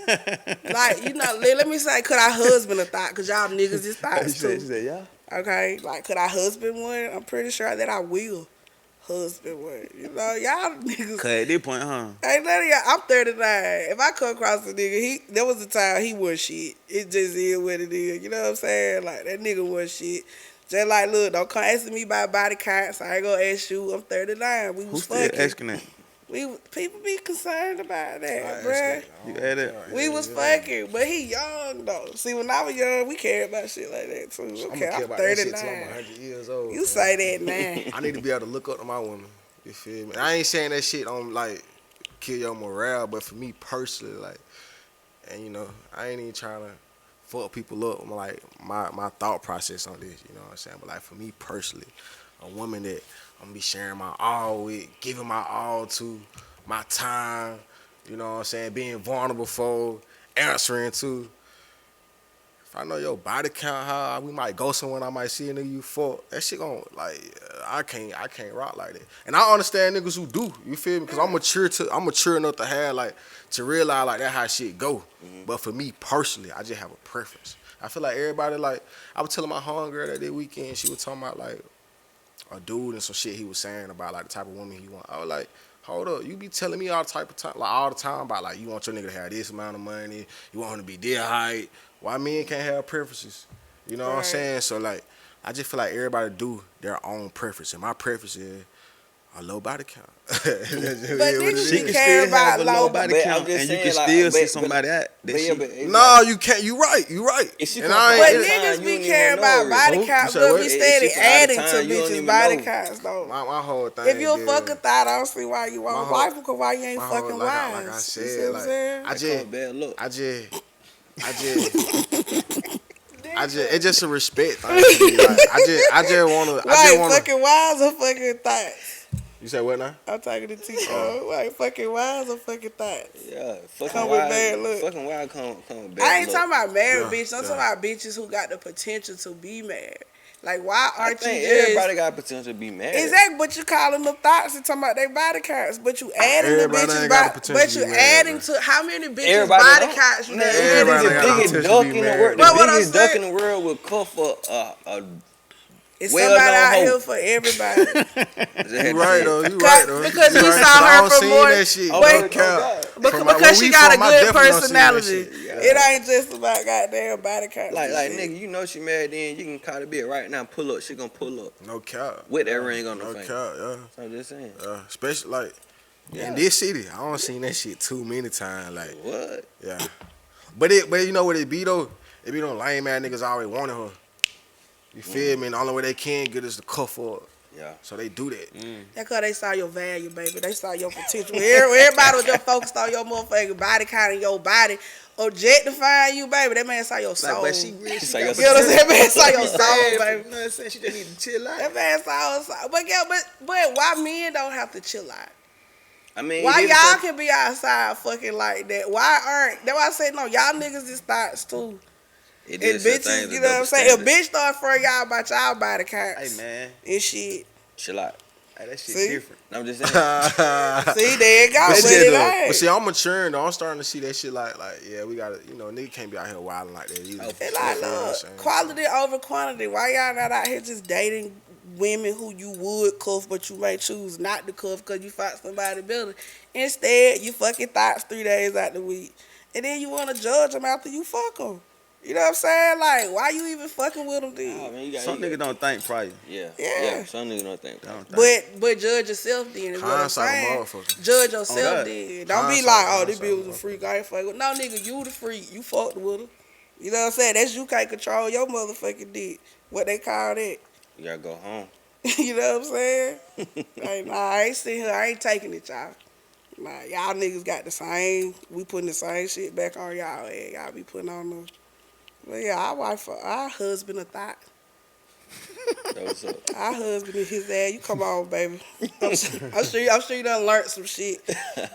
Like, you know, let me say, could I husband a thought? Because y'all niggas is She thoughts said, too. yeah. Okay? Like, could I husband one? I'm pretty sure that I will husband one. You know, y'all niggas. Cause at this point, huh? Ain't none of y'all. I'm 39. If I come across a nigga, there was a time he was shit. It just is what it is. You know what I'm saying? Like, that nigga was shit. Just like, look, don't come asking me about body counts. I ain't gonna ask you. I'm 39. We was Who's still fucking. asking that? People be concerned about that, I bruh. asked that. You had it? We was fucking, but he young though. See, when I was young, we cared about shit like that too. I'm Okay, gonna care I'm about that shit till I'm 39. 100 years old. You man. say that now. I need to be able to look up to my woman. You feel me? I ain't saying that shit on like kill your morale, but for me personally, like, and you know, I ain't even trying to fuck people up. Like my thought process on this, you know what I'm saying? But like for me personally, a woman that I'm gonna be sharing my all with, giving my all to, my time, you know what I'm saying, being vulnerable for, answering to. If I know your body count, how we might go somewhere, and I might see a nigga you fuck. That shit gon' like I can't rock like that. And I understand niggas who do. You feel me? Because I'm mature enough to have like to realize like that how shit go. But for me personally, I just have a preference. I feel like everybody like I was telling my homegirl that weekend. She was talking about like a dude and some shit he was saying about like the type of woman he want. I was like, hold up, you be telling me all the type of time, like all the time about like you want your nigga to have this amount of money, you want him to be this height. Why men can't have preferences? You know what I'm Right. saying? So like, I just feel like everybody do their own preference, and my preference is a low body count. But niggas be care about low body But I'm count, just and you saying, can like, still but- see somebody at that But yeah, shit. but it's No, like, you can't. You right. if she And come I from ain't- But out of town, niggas you be don't caring even know about her. body Who? counts, You say but what? we If steady she from out of adding town, to you don't bitches' even body know. counts though. my whole thing. If you is- fuck a thought, I don't see why you want My a whole- wife, because why you ain't my whole- fucking like wives. I You said, see what I'm like, saying? I That come with bad luck. It's just a respect thing to me. Like, I just wanna. Why fucking wives or fucking thoughts? You say what now? I'm talking to Tico. Why fucking wives or fucking thoughts? Yeah, fucking Come with bad wild. luck. Fucking wild come with bad I ain't luck. talking about married Yeah, bitches. I'm yeah. talking about bitches who got the potential to be married. Like, why I aren't you think just... everybody got potential to be married. Exactly, but you calling them thoughts and talking about their body counts, but you adding the Everybody bitches ain't got the body, potential but to you be married, adding bro. to how many bitches Everybody body don't. counts you Man, done Everybody added ain't to? got the biggest potential to duck be in the married. world. The But what I'm biggest duck saying- in the world will come for a It's well-known somebody out hoe. here for everybody. You right though. You Because- right though. because You he right. saw But I her don't for seen more- that shit. but- No cap. From my- Because where she we got from, a I good definitely don't see that personality. shit. Yeah. It ain't just about goddamn body counts. Like and shit. nigga, you know she married, then you can call the bitch right now, pull up, she gonna pull up No cap. with that ring on the No finger. cap. Yeah. So I'm just saying. Especially like Yeah. in this city, I don't seen that shit too many times. Like, What? yeah. But you know what it be though? It be them lame ass niggas always wanting her. You feel me? And the only way they can get is the cuff her. Yeah. So they do that. That's because they saw your value, baby. They saw your potential. Everybody was just focused on your motherfucking body count and your body. Objectifying you, baby. That man saw your soul. Like, but she really, She she saw got your You know what I'm saying? That man saw your Bad, soul, you baby. know what I'm saying? She just need to chill out. That man saw her soul. But why men don't have to chill out? I mean, Why it is y'all so- can be outside fucking like that? Why aren't? That's why I say no. Y'all niggas is thoughts too. It And is some bitches, things you a know what I'm double saying? If standard. bitch start for y'all about y'all body counts Hey man, and shit. Chill out. hey, that shit See? different. I'm just saying. See, there you go, But but shit, it though. ain't. But see, I'm maturing though. I'm starting to see that shit like yeah, we gotta, nigga can't be out here wilding like that either. Oh, for It's sure. like, You know what I'm look, saying? quality over quantity. Why y'all not out here just dating women who you would cuff, but you may choose not to cuff because you found somebody better? Instead, you fucking thoughts 3 days out the week. And then you want to judge them after you fuck them. You know what I'm saying? Like, why you even fucking with them Nah, then? man, you got Some niggas don't think prior. Yeah. Yeah. Some niggas don't think They that. don't think. But judge yourself then is what I'm Hindsight a saying. motherfucker. Judge God. yourself then. Don't be Hindsight, like, oh, this hindsight, bitch was a freak. I ain't fucking with. No, nigga, you the freak. You fucked with her. You know what I'm saying? That's you can't control your motherfucking dick. What they call that. You gotta go home. You know what I'm saying? Like, nah, I ain't sitting here. I ain't taking it, y'all. Nah, y'all niggas got the same. We putting the same shit back on y'all. And y'all be putting on the. But yeah, our husband a thought. That was up. Our husband and his ass. You come on, baby. I'm sure you done learned some shit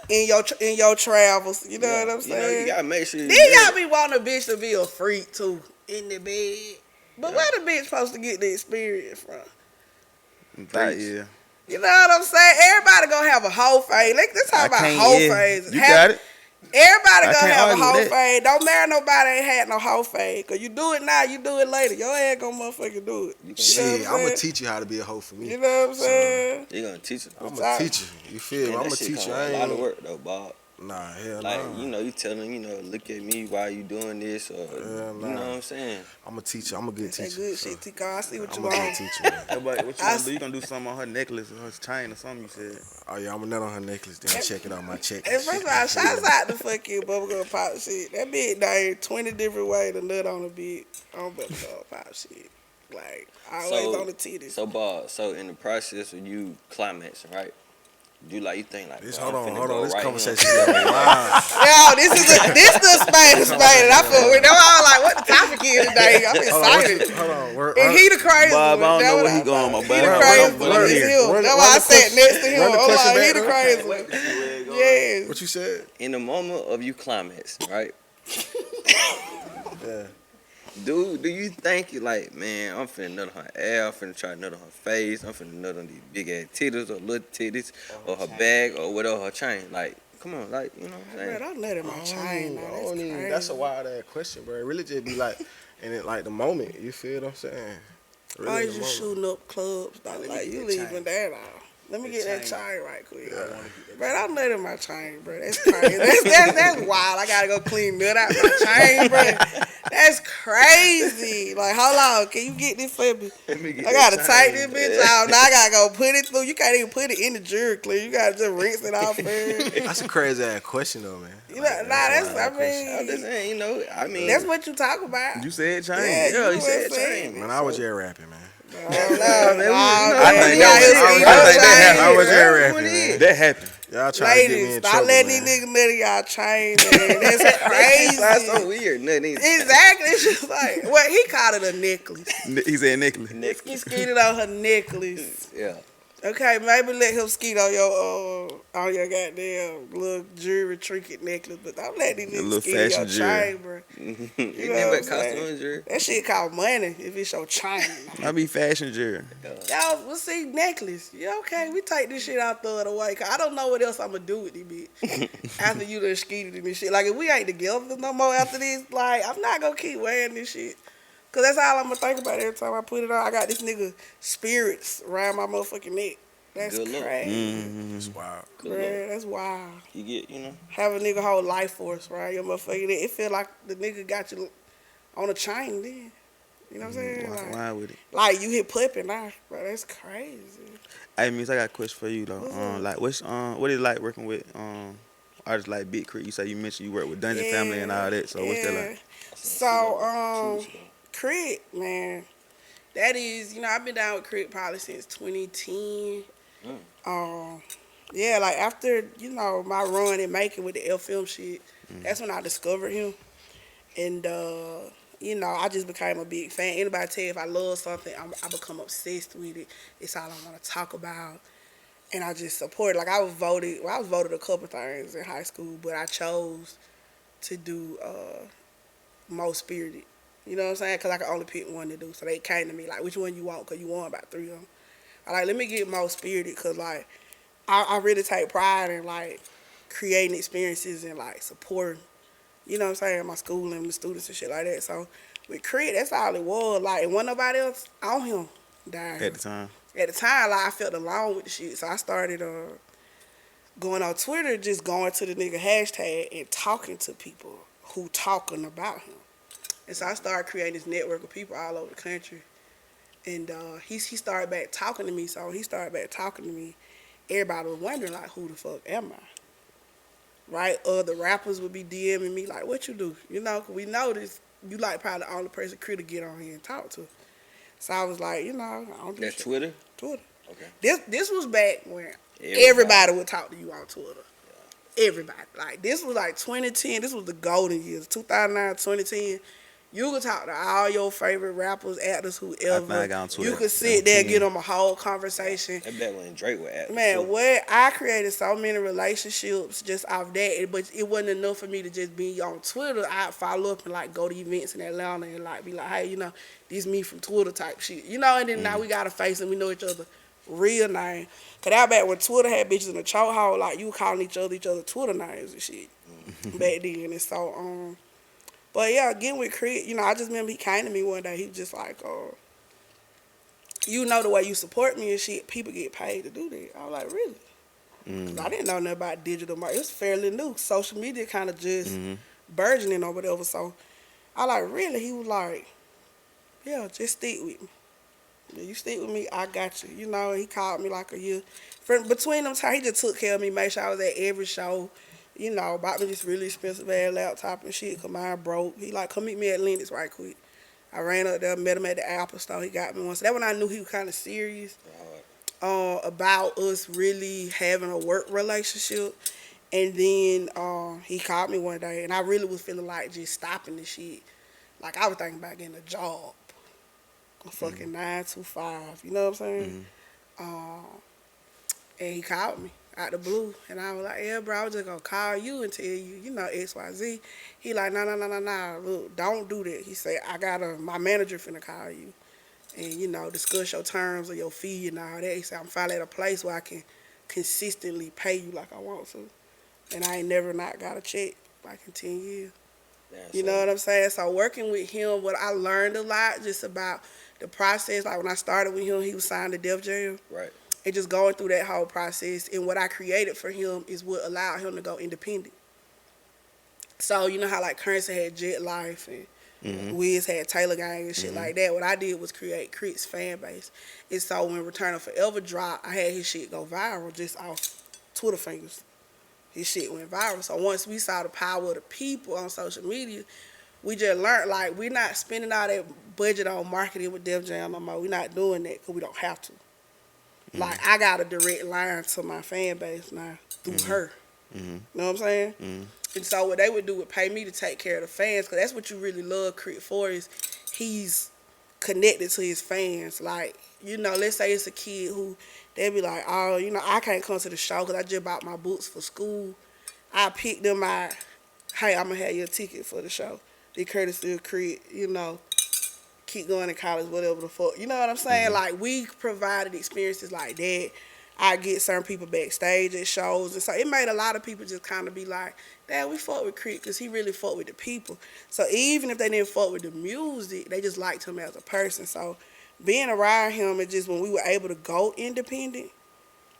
in your travels. You know what I'm saying? You gotta make sure you Then good. y'all be wanting a bitch to be a freak too in the bed. But where the bitch supposed to get the experience from? That, yeah. You know what I'm saying? Everybody gonna have a whole phase. Let's talk about whole phases. You got it. Everybody I gonna can't have a argue whole with that. phase. Don't marry nobody ain't had no whole phase. Cause you do it now, you do it later. Your ass gonna motherfucking do it. You know Shit, what I'm gonna saying? teach you how to be a hoe for me. You know what I'm saying? You gonna teach her. I'm gonna teach you. You feel me? Man, I'm that gonna shit teach you. come I with a lot of ain't. work though, Bob. Nah, hell Like, nah. you tell them, look at me while you doing this, or Hell you know nah. what I'm saying? I'm gonna teach you. I'm a good That teacher. good so shit, T-Car. I see what I'm you a good want. teacher, man. Hey, but what you I gonna do? You gonna do something on her necklace or her chain or something? You said. Oh yeah, I'm a nut on her necklace. Then check it out my check. And first of all, shouts out to fucking Bubblegum Pop shit. That bitch named 20 different ways to nut on a bitch on Bubblegum Pop shit. Like, always on the titties. So Bob, so in the process of you climaxing, right? You think like, This bro, hold I'm finna on. go This right conversation here. is going wild. Yo, this the spade, and I feel with them. I was like, what the topic is today? I'm excited. Hold on. And he the crazy Bob, one. I don't know That's where what he going, my He boy. the Run- crazy run- one. run It's here. him. That's why I sat next to him. run the I'm question like, he back, the bro. crazy one. Yes. What you said? In the moment of you climaxing, right? Yeah. Do you think you like, man, I'm finna nut on her ass, I'm finna try to nut on her face, I'm finna nut on these big ass titties or little titties or her bag or whatever, her chain. Like, come on, like, you know what I'm Bro, saying? don't let him my chain now. That's crazy. That's a wild ass question, bro. It really just be like, in it like the moment. You feel what I'm saying? Really Why in you the just moment. shooting up clubs, though? Let me Like, get you that leaving chain. that out. Let me That get that chain. chain right quick. Yeah. Bro, don't let him my chain, bro. That's crazy. That's wild. I gotta go clean nut out my chain, bro. That's crazy. Like, hold on. Can you get this for me? Let me get I that gotta take chain. this bitch out. Now I gotta go put it through. You can't even put it in the jury clear. You gotta just rinse it off first. That's a crazy ass question though, man. You know, that's, I I'm just mean, saying, I mean, that's what you talk about. You said chain. Yeah, yeah, you he said saying. chain. Man, I was just rapping, man. No, man, I think that I was just Well, rapping, what it man. is? That happened. Y'all trying to get me Ladies, in stop trouble, letting man. these niggas nut in y'all chain, man. That's That shit sounds so crazy. weird. Nothing. Exactly. It's just like, well, he called it a necklace. He said necklace. He skeeted on her necklace. Yeah. Okay, maybe let him skeet on your goddamn little jewelry trinket necklace, but don't let these A little niggas skeet in your fashion jewelry. chain, bro. It know ain't what I'm but saying? costume injury. That shit called money if it's your chain. I be fashion jewelry. Y'all, we'll see necklace. Yeah, okay, we take this shit out, throw it away. Cause I don't know what else I'm gonna do with this bitch after you done skeeted in this shit. Like, if we ain't together no more after this, like, I'm not gonna keep wearing this shit. Cause that's all I'm gonna think about every time I put it on. I got this nigga spirits around my motherfucking neck. That's Good look. crazy. It's wild. Bruh, that's wild. You get, Have a nigga whole life force around your motherfucking neck. It feel like the nigga got you on a chain then. You know what I'm saying? Walk around with it. Like you hit puppy now, bro. That's crazy. Hey, Miss, I got a question for you though. What's up? Like, what is it like working with artists like Big Crit? You say you mentioned you work with Dungeon Family and all that. So what's that like? So, Crit, man, that is, I've been down with Crit probably since 2010. Yeah, like after, my run and making with the FM shit, that's when I discovered him. And, I just became a big fan. Anybody tell you if I love something, I become obsessed with it. It's all I want to talk about. And I just support it. Like I was voted a couple things in high school, but I chose to do Most Spirited. You know what I'm saying? Because I could only pick one to do. So they came to me like, which one you want? Because you want about 3 of them. I like, let me get more spirited because, like, I really take pride in, like, creating experiences and, like, supporting, you know what I'm saying, my school and the students and shit like that. So with Crit, that's all it was. Like, and wasn't nobody else on him down At the time. At the time, like, I felt alone with the shit. So I started going on Twitter, just going to the nigga hashtag and talking to people who talking about him. And so I started creating this network of people all over the country. And he started back talking to me. So when he started back talking to me, everybody was wondering, like, who the fuck am I? Right? Other rappers would be DMing me, like, what you do? You know, 'cause we noticed you, like, probably the only person Crit to get on here and talk to. So I was like, you know, I don't do That's shit. Twitter? Twitter. Okay. This was back when everybody would talk to you on Twitter. Everybody. Like, this was like 2010. This was the golden years. 2009, 2010. You could talk to all your favorite rappers, actors, whoever. I got on Twitter. You could sit there and get them a whole conversation. That back when Drake was acting. Man, too. what? I created so many relationships just off that, but it wasn't enough for me to just be on Twitter. I'd follow up and, like, go to events in Atlanta and, like, be like, hey, you know, this me from Twitter type shit. You know, and then now we got a face and we know each other real name. Cause that back when Twitter had bitches in the chokehold, like, you were calling each other Twitter names and shit back then. And so, but yeah, again with Crit, you know, I just remember he came to me one day. He was just like, you know, the way you support me and shit, people get paid to do that. I was like, really? Cause I didn't know nothing about digital marketing. It was fairly new. Social media kind of just burgeoning or whatever. So I like, really? He was like, yeah, just stick with me. You stick with me, I got you. You know, he called me like a year. Between them time, he just took care of me, made sure I was at every show. You know, bought me this really expensive ass laptop and shit, cause mine broke. He like, come meet me at Lennox right quick. I ran up there, met him at the Apple store. He got me one. So that when I knew he was kind of serious about us really having a work relationship. And then he called me one day, and I really was feeling like just stopping the shit. Like, I was thinking about getting a job. A fucking 9 to 5, you know what I'm saying? And he called me out the blue, and I was like, yeah, bro, I was just gonna call you and tell you, you know, XYZ. He like, no, look, don't do that. He said, my manager finna call you and, you know, discuss your terms of your fee and all that. He said, I'm finally at a place where I can consistently pay you like I want to. And I ain't never not got a check like in 10 years. You know what I'm saying? So working with him, what I learned a lot just about the process. Like, when I started with him, he was signed to Def Jam. Right. And just going through that whole process. And what I created for him is what allowed him to go independent. So, you know how, like, Currency had Jet Life and Wiz had Taylor Gang and shit like that. What I did was create Crit's fan base. And so when Return of Forever dropped, I had his shit go viral just off Twitter fingers. His shit went viral. So once we saw the power of the people on social media, we just learned, like, we're not spending all that budget on marketing with Def Jam no more. We're not doing that because we don't have to. Like, I got a direct line to my fan base now through her. You know what I'm saying? And so what they would do would pay me to take care of the fans, because that's what you really love Crit for, is he's connected to his fans. Like, you know, let's say it's a kid who, they'll be like, oh, you know, I can't come to the show because I just bought my books for school. I pick them out. Hey, I'm going to have your ticket for the show. The courtesy of Crit, you know, keep going to college, whatever the fuck. You know what I'm saying? Like, we provided experiences like that. I get certain people backstage at shows. And so it made a lot of people just kind of be like, damn, we fuck with Crit because he really fuck with the people. So even if they didn't fuck with the music, they just liked him as a person. So being around him, and just when we were able to go independent.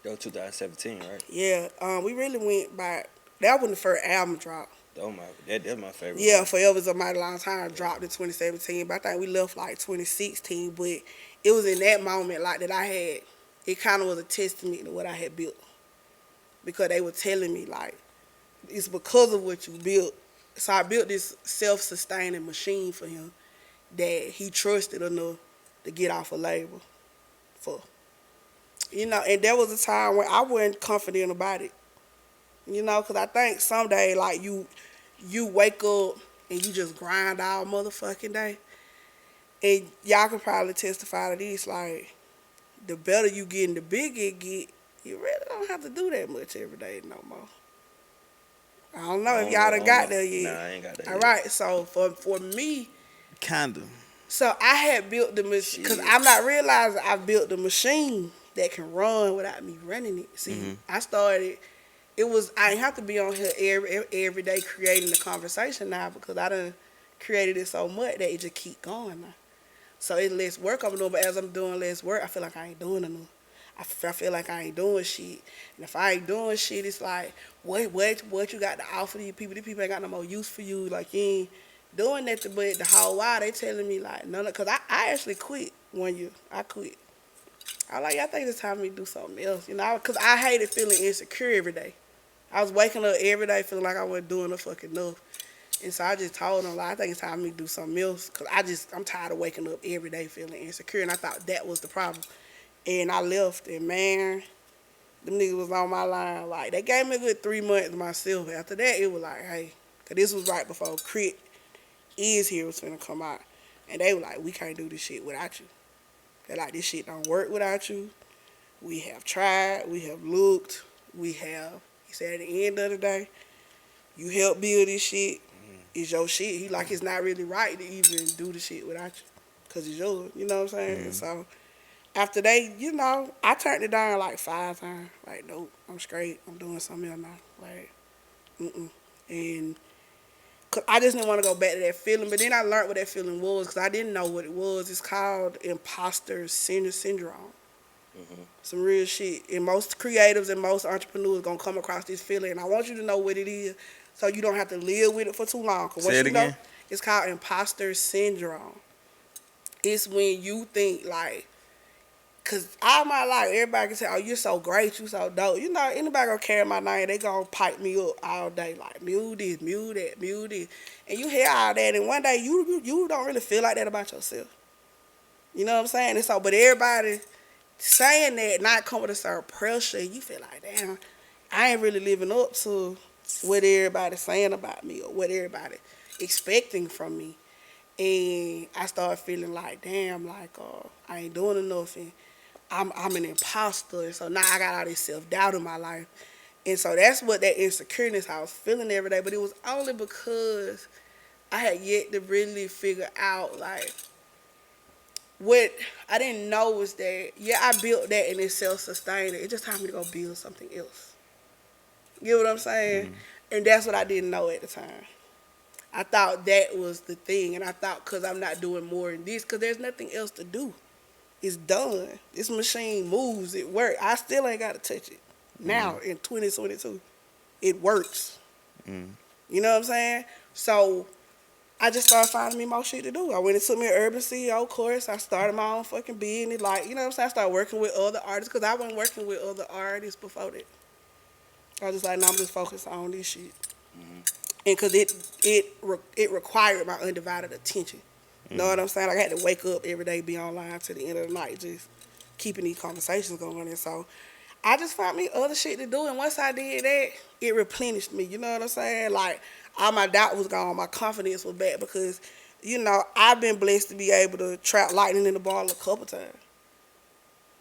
That was 2017, right? Yeah, we really went by, that was the first album drop. That's my favorite. Yeah, one. Forever's a Mighty Long Time dropped in 2017, but I think we left like 2016. But it was in that moment like that I had, it kind of was a testament to what I had built, because they were telling me like, it's because of what you built. So I built this self-sustaining machine for him that he trusted enough to get off a label for. You know, and there was a time when I wasn't confident about it. You know, because I think someday, like, you wake up and you just grind all motherfucking day. And y'all can probably testify to this, like, the better you get and the bigger it get, you really don't have to do that much every day no more. I don't know if y'all done got there yet. Nah, I ain't got that All yet. right, so for me, Kinda. So I had built the machine because I'm not realizing I built the machine that can run without me running it. See, I started. It was I ain't have to be on here every day creating the conversation now because I done created it so much that it just keep going now. So it's less work I'm doing, but as I'm doing less work, I feel like I ain't doing enough. I feel like I ain't doing shit. And if I ain't doing shit, it's like, what you got to offer these people? These people ain't got no more use for you. Like, you ain't doing nothing, but the whole while they telling me, like, no, because I actually quit one year. I quit. I was like, I think it's time for me to do something else, you know, because I hated feeling insecure every day. I was waking up every day feeling like I wasn't doing the fucking enough. And so I just told them, like, I think it's time for me to do something else because I'm tired of waking up every day feeling insecure. And I thought that was the problem. And I left, and man, them niggas was on my line. Like, they gave me a good 3 months myself. After that, it was like, hey, because this was right before Crit Is Here was finna come out. And they were like, we can't do this shit without you. They're like, this shit don't work without you. We have tried, we have looked, he said at the end of the day, you help build this shit, it's your shit. He like, it's not really right to even do the shit without you, because it's yours, you know what I'm saying? And so, after they, you know, I turned it down like 5 times. Like, nope, I'm straight, I'm doing something else now. Like, And, cause I just didn't want to go back to that feeling, but then I learned what that feeling was, because I didn't know what it was. It's called imposter syndrome. Some real shit. And most creatives and most entrepreneurs gonna come across this feeling. And I want you to know what it is so you don't have to live with it for too long. Cause Say it again. Know, it's called imposter syndrome. It's when you think like, cause all my life everybody can say, oh, you're so great, you so dope. You know, anybody gonna carry my name, they gonna pipe me up all day like, mule this, mule that, mule this. And you hear all that, and one day you don't really feel like that about yourself. You know what I'm saying? And so, but everybody saying that not come with a certain pressure, you feel like, damn, I ain't really living up to what everybody's saying about me or what everybody expecting from me. And I started feeling like, damn, like I ain't doing enough, and I'm an imposter. And so now I got all this self-doubt in my life. And so that's what that insecurities I was feeling every day. But it was only because I had yet to really figure out, like, what I didn't know was that, yeah, I built that and it's self-sustaining. It just time for me to go build something else. You know what I'm saying? And that's what I didn't know at the time. I thought that was the thing. And I thought because I'm not doing more than this, because there's nothing else to do. It's done. This machine moves. It works. I still ain't got to touch it. Now, in 2022, it works. You know what I'm saying? So I just started finding me more shit to do. I went and took me an urban CEO course. I started my own fucking business. Like, you know what I'm saying? I started working with other artists because I wasn't working with other artists before that. I was just like, no, I'm just focused on this shit. And because it required my undivided attention. You know what I'm saying? Like, I had to wake up every day, be online to the end of the night, just keeping these conversations going. And so I just found me other shit to do. And once I did that, it replenished me. You know what I'm saying? Like, all my doubt was gone. My confidence was back because, you know, I've been blessed to be able to trap lightning in the bottle a couple times.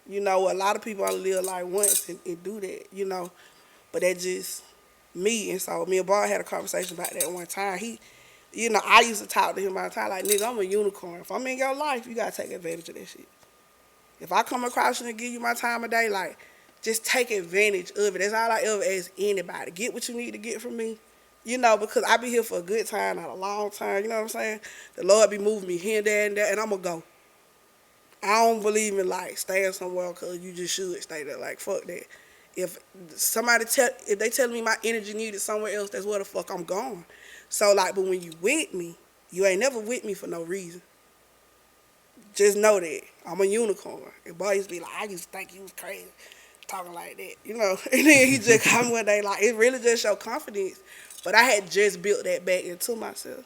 You know, a lot of people only live like once and do that, you know. But that's just me. And so me and Bob had a conversation about that one time. He, you know, I used to talk to him all the time like, nigga, I'm a unicorn. If I'm in your life, you got to take advantage of that shit. If I come across you and give you my time of day, like, just take advantage of it. That's all I ever ask anybody. Get what you need to get from me. You know, because I be here for a good time, not a long time. You know what I'm saying? The Lord be moving me here and there and there, and I'm going to go. I don't believe in, like, staying somewhere because you just should stay there. Like, fuck that. If they tell me my energy needed somewhere else, that's where the fuck I'm going. So, like, but when you with me, you ain't never with me for no reason. Just know that. I'm a unicorn. And boy used to be like, I used to think he was crazy talking like that, you know. And then he just come one day, like, it really just showed confidence. But I had just built that back into myself.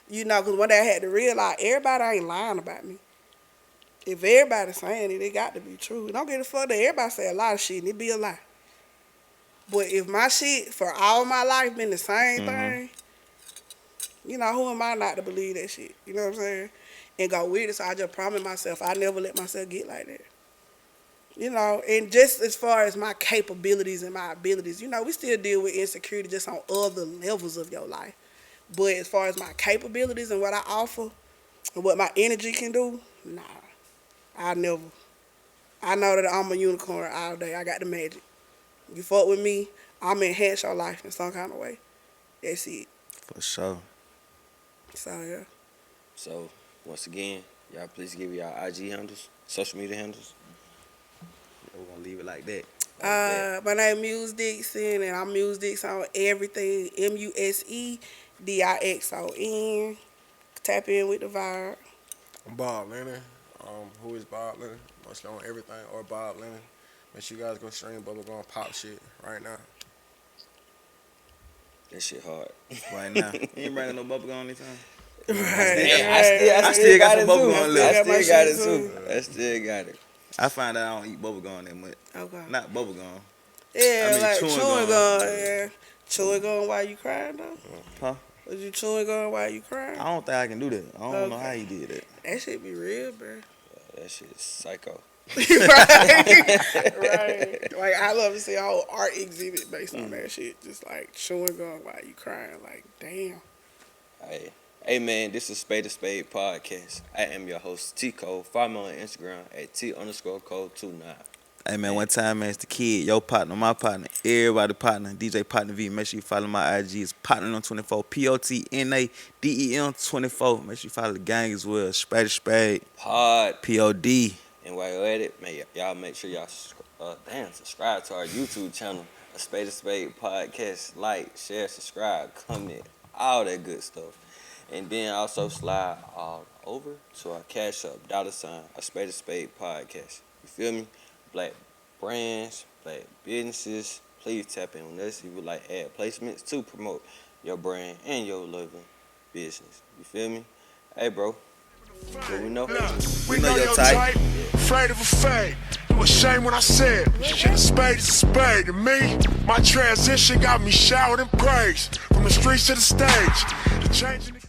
You know, because one day I had to realize everybody ain't lying about me. If everybody's saying it, it got to be true. Don't get it fucked up. Everybody say a lot of shit and it be a lie. But if my shit for all my life been the same thing, you know, who am I not to believe that shit? You know what I'm saying? And go with it. So I just promised myself I never let myself get like that. You know, and just as far as my capabilities and my abilities, you know, we still deal with insecurity just on other levels of your life. But as far as my capabilities and what I offer, And what my energy can do, nah, I never. I know that I'm a unicorn all day. I got the magic. You fuck with me, I'm enhance your life in some kind of way. That's it. For sure. So yeah. So, once again, y'all please give y'all IG handles, social media handles. We're gonna leave it like that. My name Muse Dixon, and I'm Muse Dixon on everything. MuseDixon. Tap in with the vibe. I'm Bob Lennon. Who is Bob Lennon? Mostly on everything or Bob Lennon. Make sure you guys go stream Bubblegum Pop shit right now. That shit hard. Right now. You ain't bringing no bubble gum anytime? I still got some it bubble too. gum I left. still my got shit it too. too. I still got it. I find out I don't eat bubble gum that much. Okay. Not bubble gum. Yeah, I mean, like chewing chewing gum. gum. Yeah. Chewing gum while you crying though? Huh? Was you chewing gum while you crying? I don't think I can do that. I don't know Okay. how you did that. That shit be real, bro. That shit is psycho. right. Like I love to see a whole art exhibit based on that shit. Just like chewing gum while you crying. Like, damn. Hey man, this is Spade podcast. I am your host T-Code. Follow me on Instagram at T_code29. Hey man, one time, man, it's the kid, your partner, my partner, everybody partner, DJ Partner V. Make sure you follow my IG. It's Partner24, POTNADEM24. Make sure you follow the gang as well. Spade, Pod. POD. And while you're at it, man, y'all make sure y'all subscribe to our YouTube channel, a Spade podcast. Like, share, subscribe, comment, all that good stuff. And then also slide all over to our Cash App, $, a Spade podcast. You feel me? Black brands, black businesses, please tap in with us if you would like ad placements to promote your brand and your living business. You feel me? Hey, bro. What we know? We know your type. Afraid of a fade. It was shame when I said, shit, a spade is a spade. And me, my transition got me showered in praise. From the streets to the stage. The change in the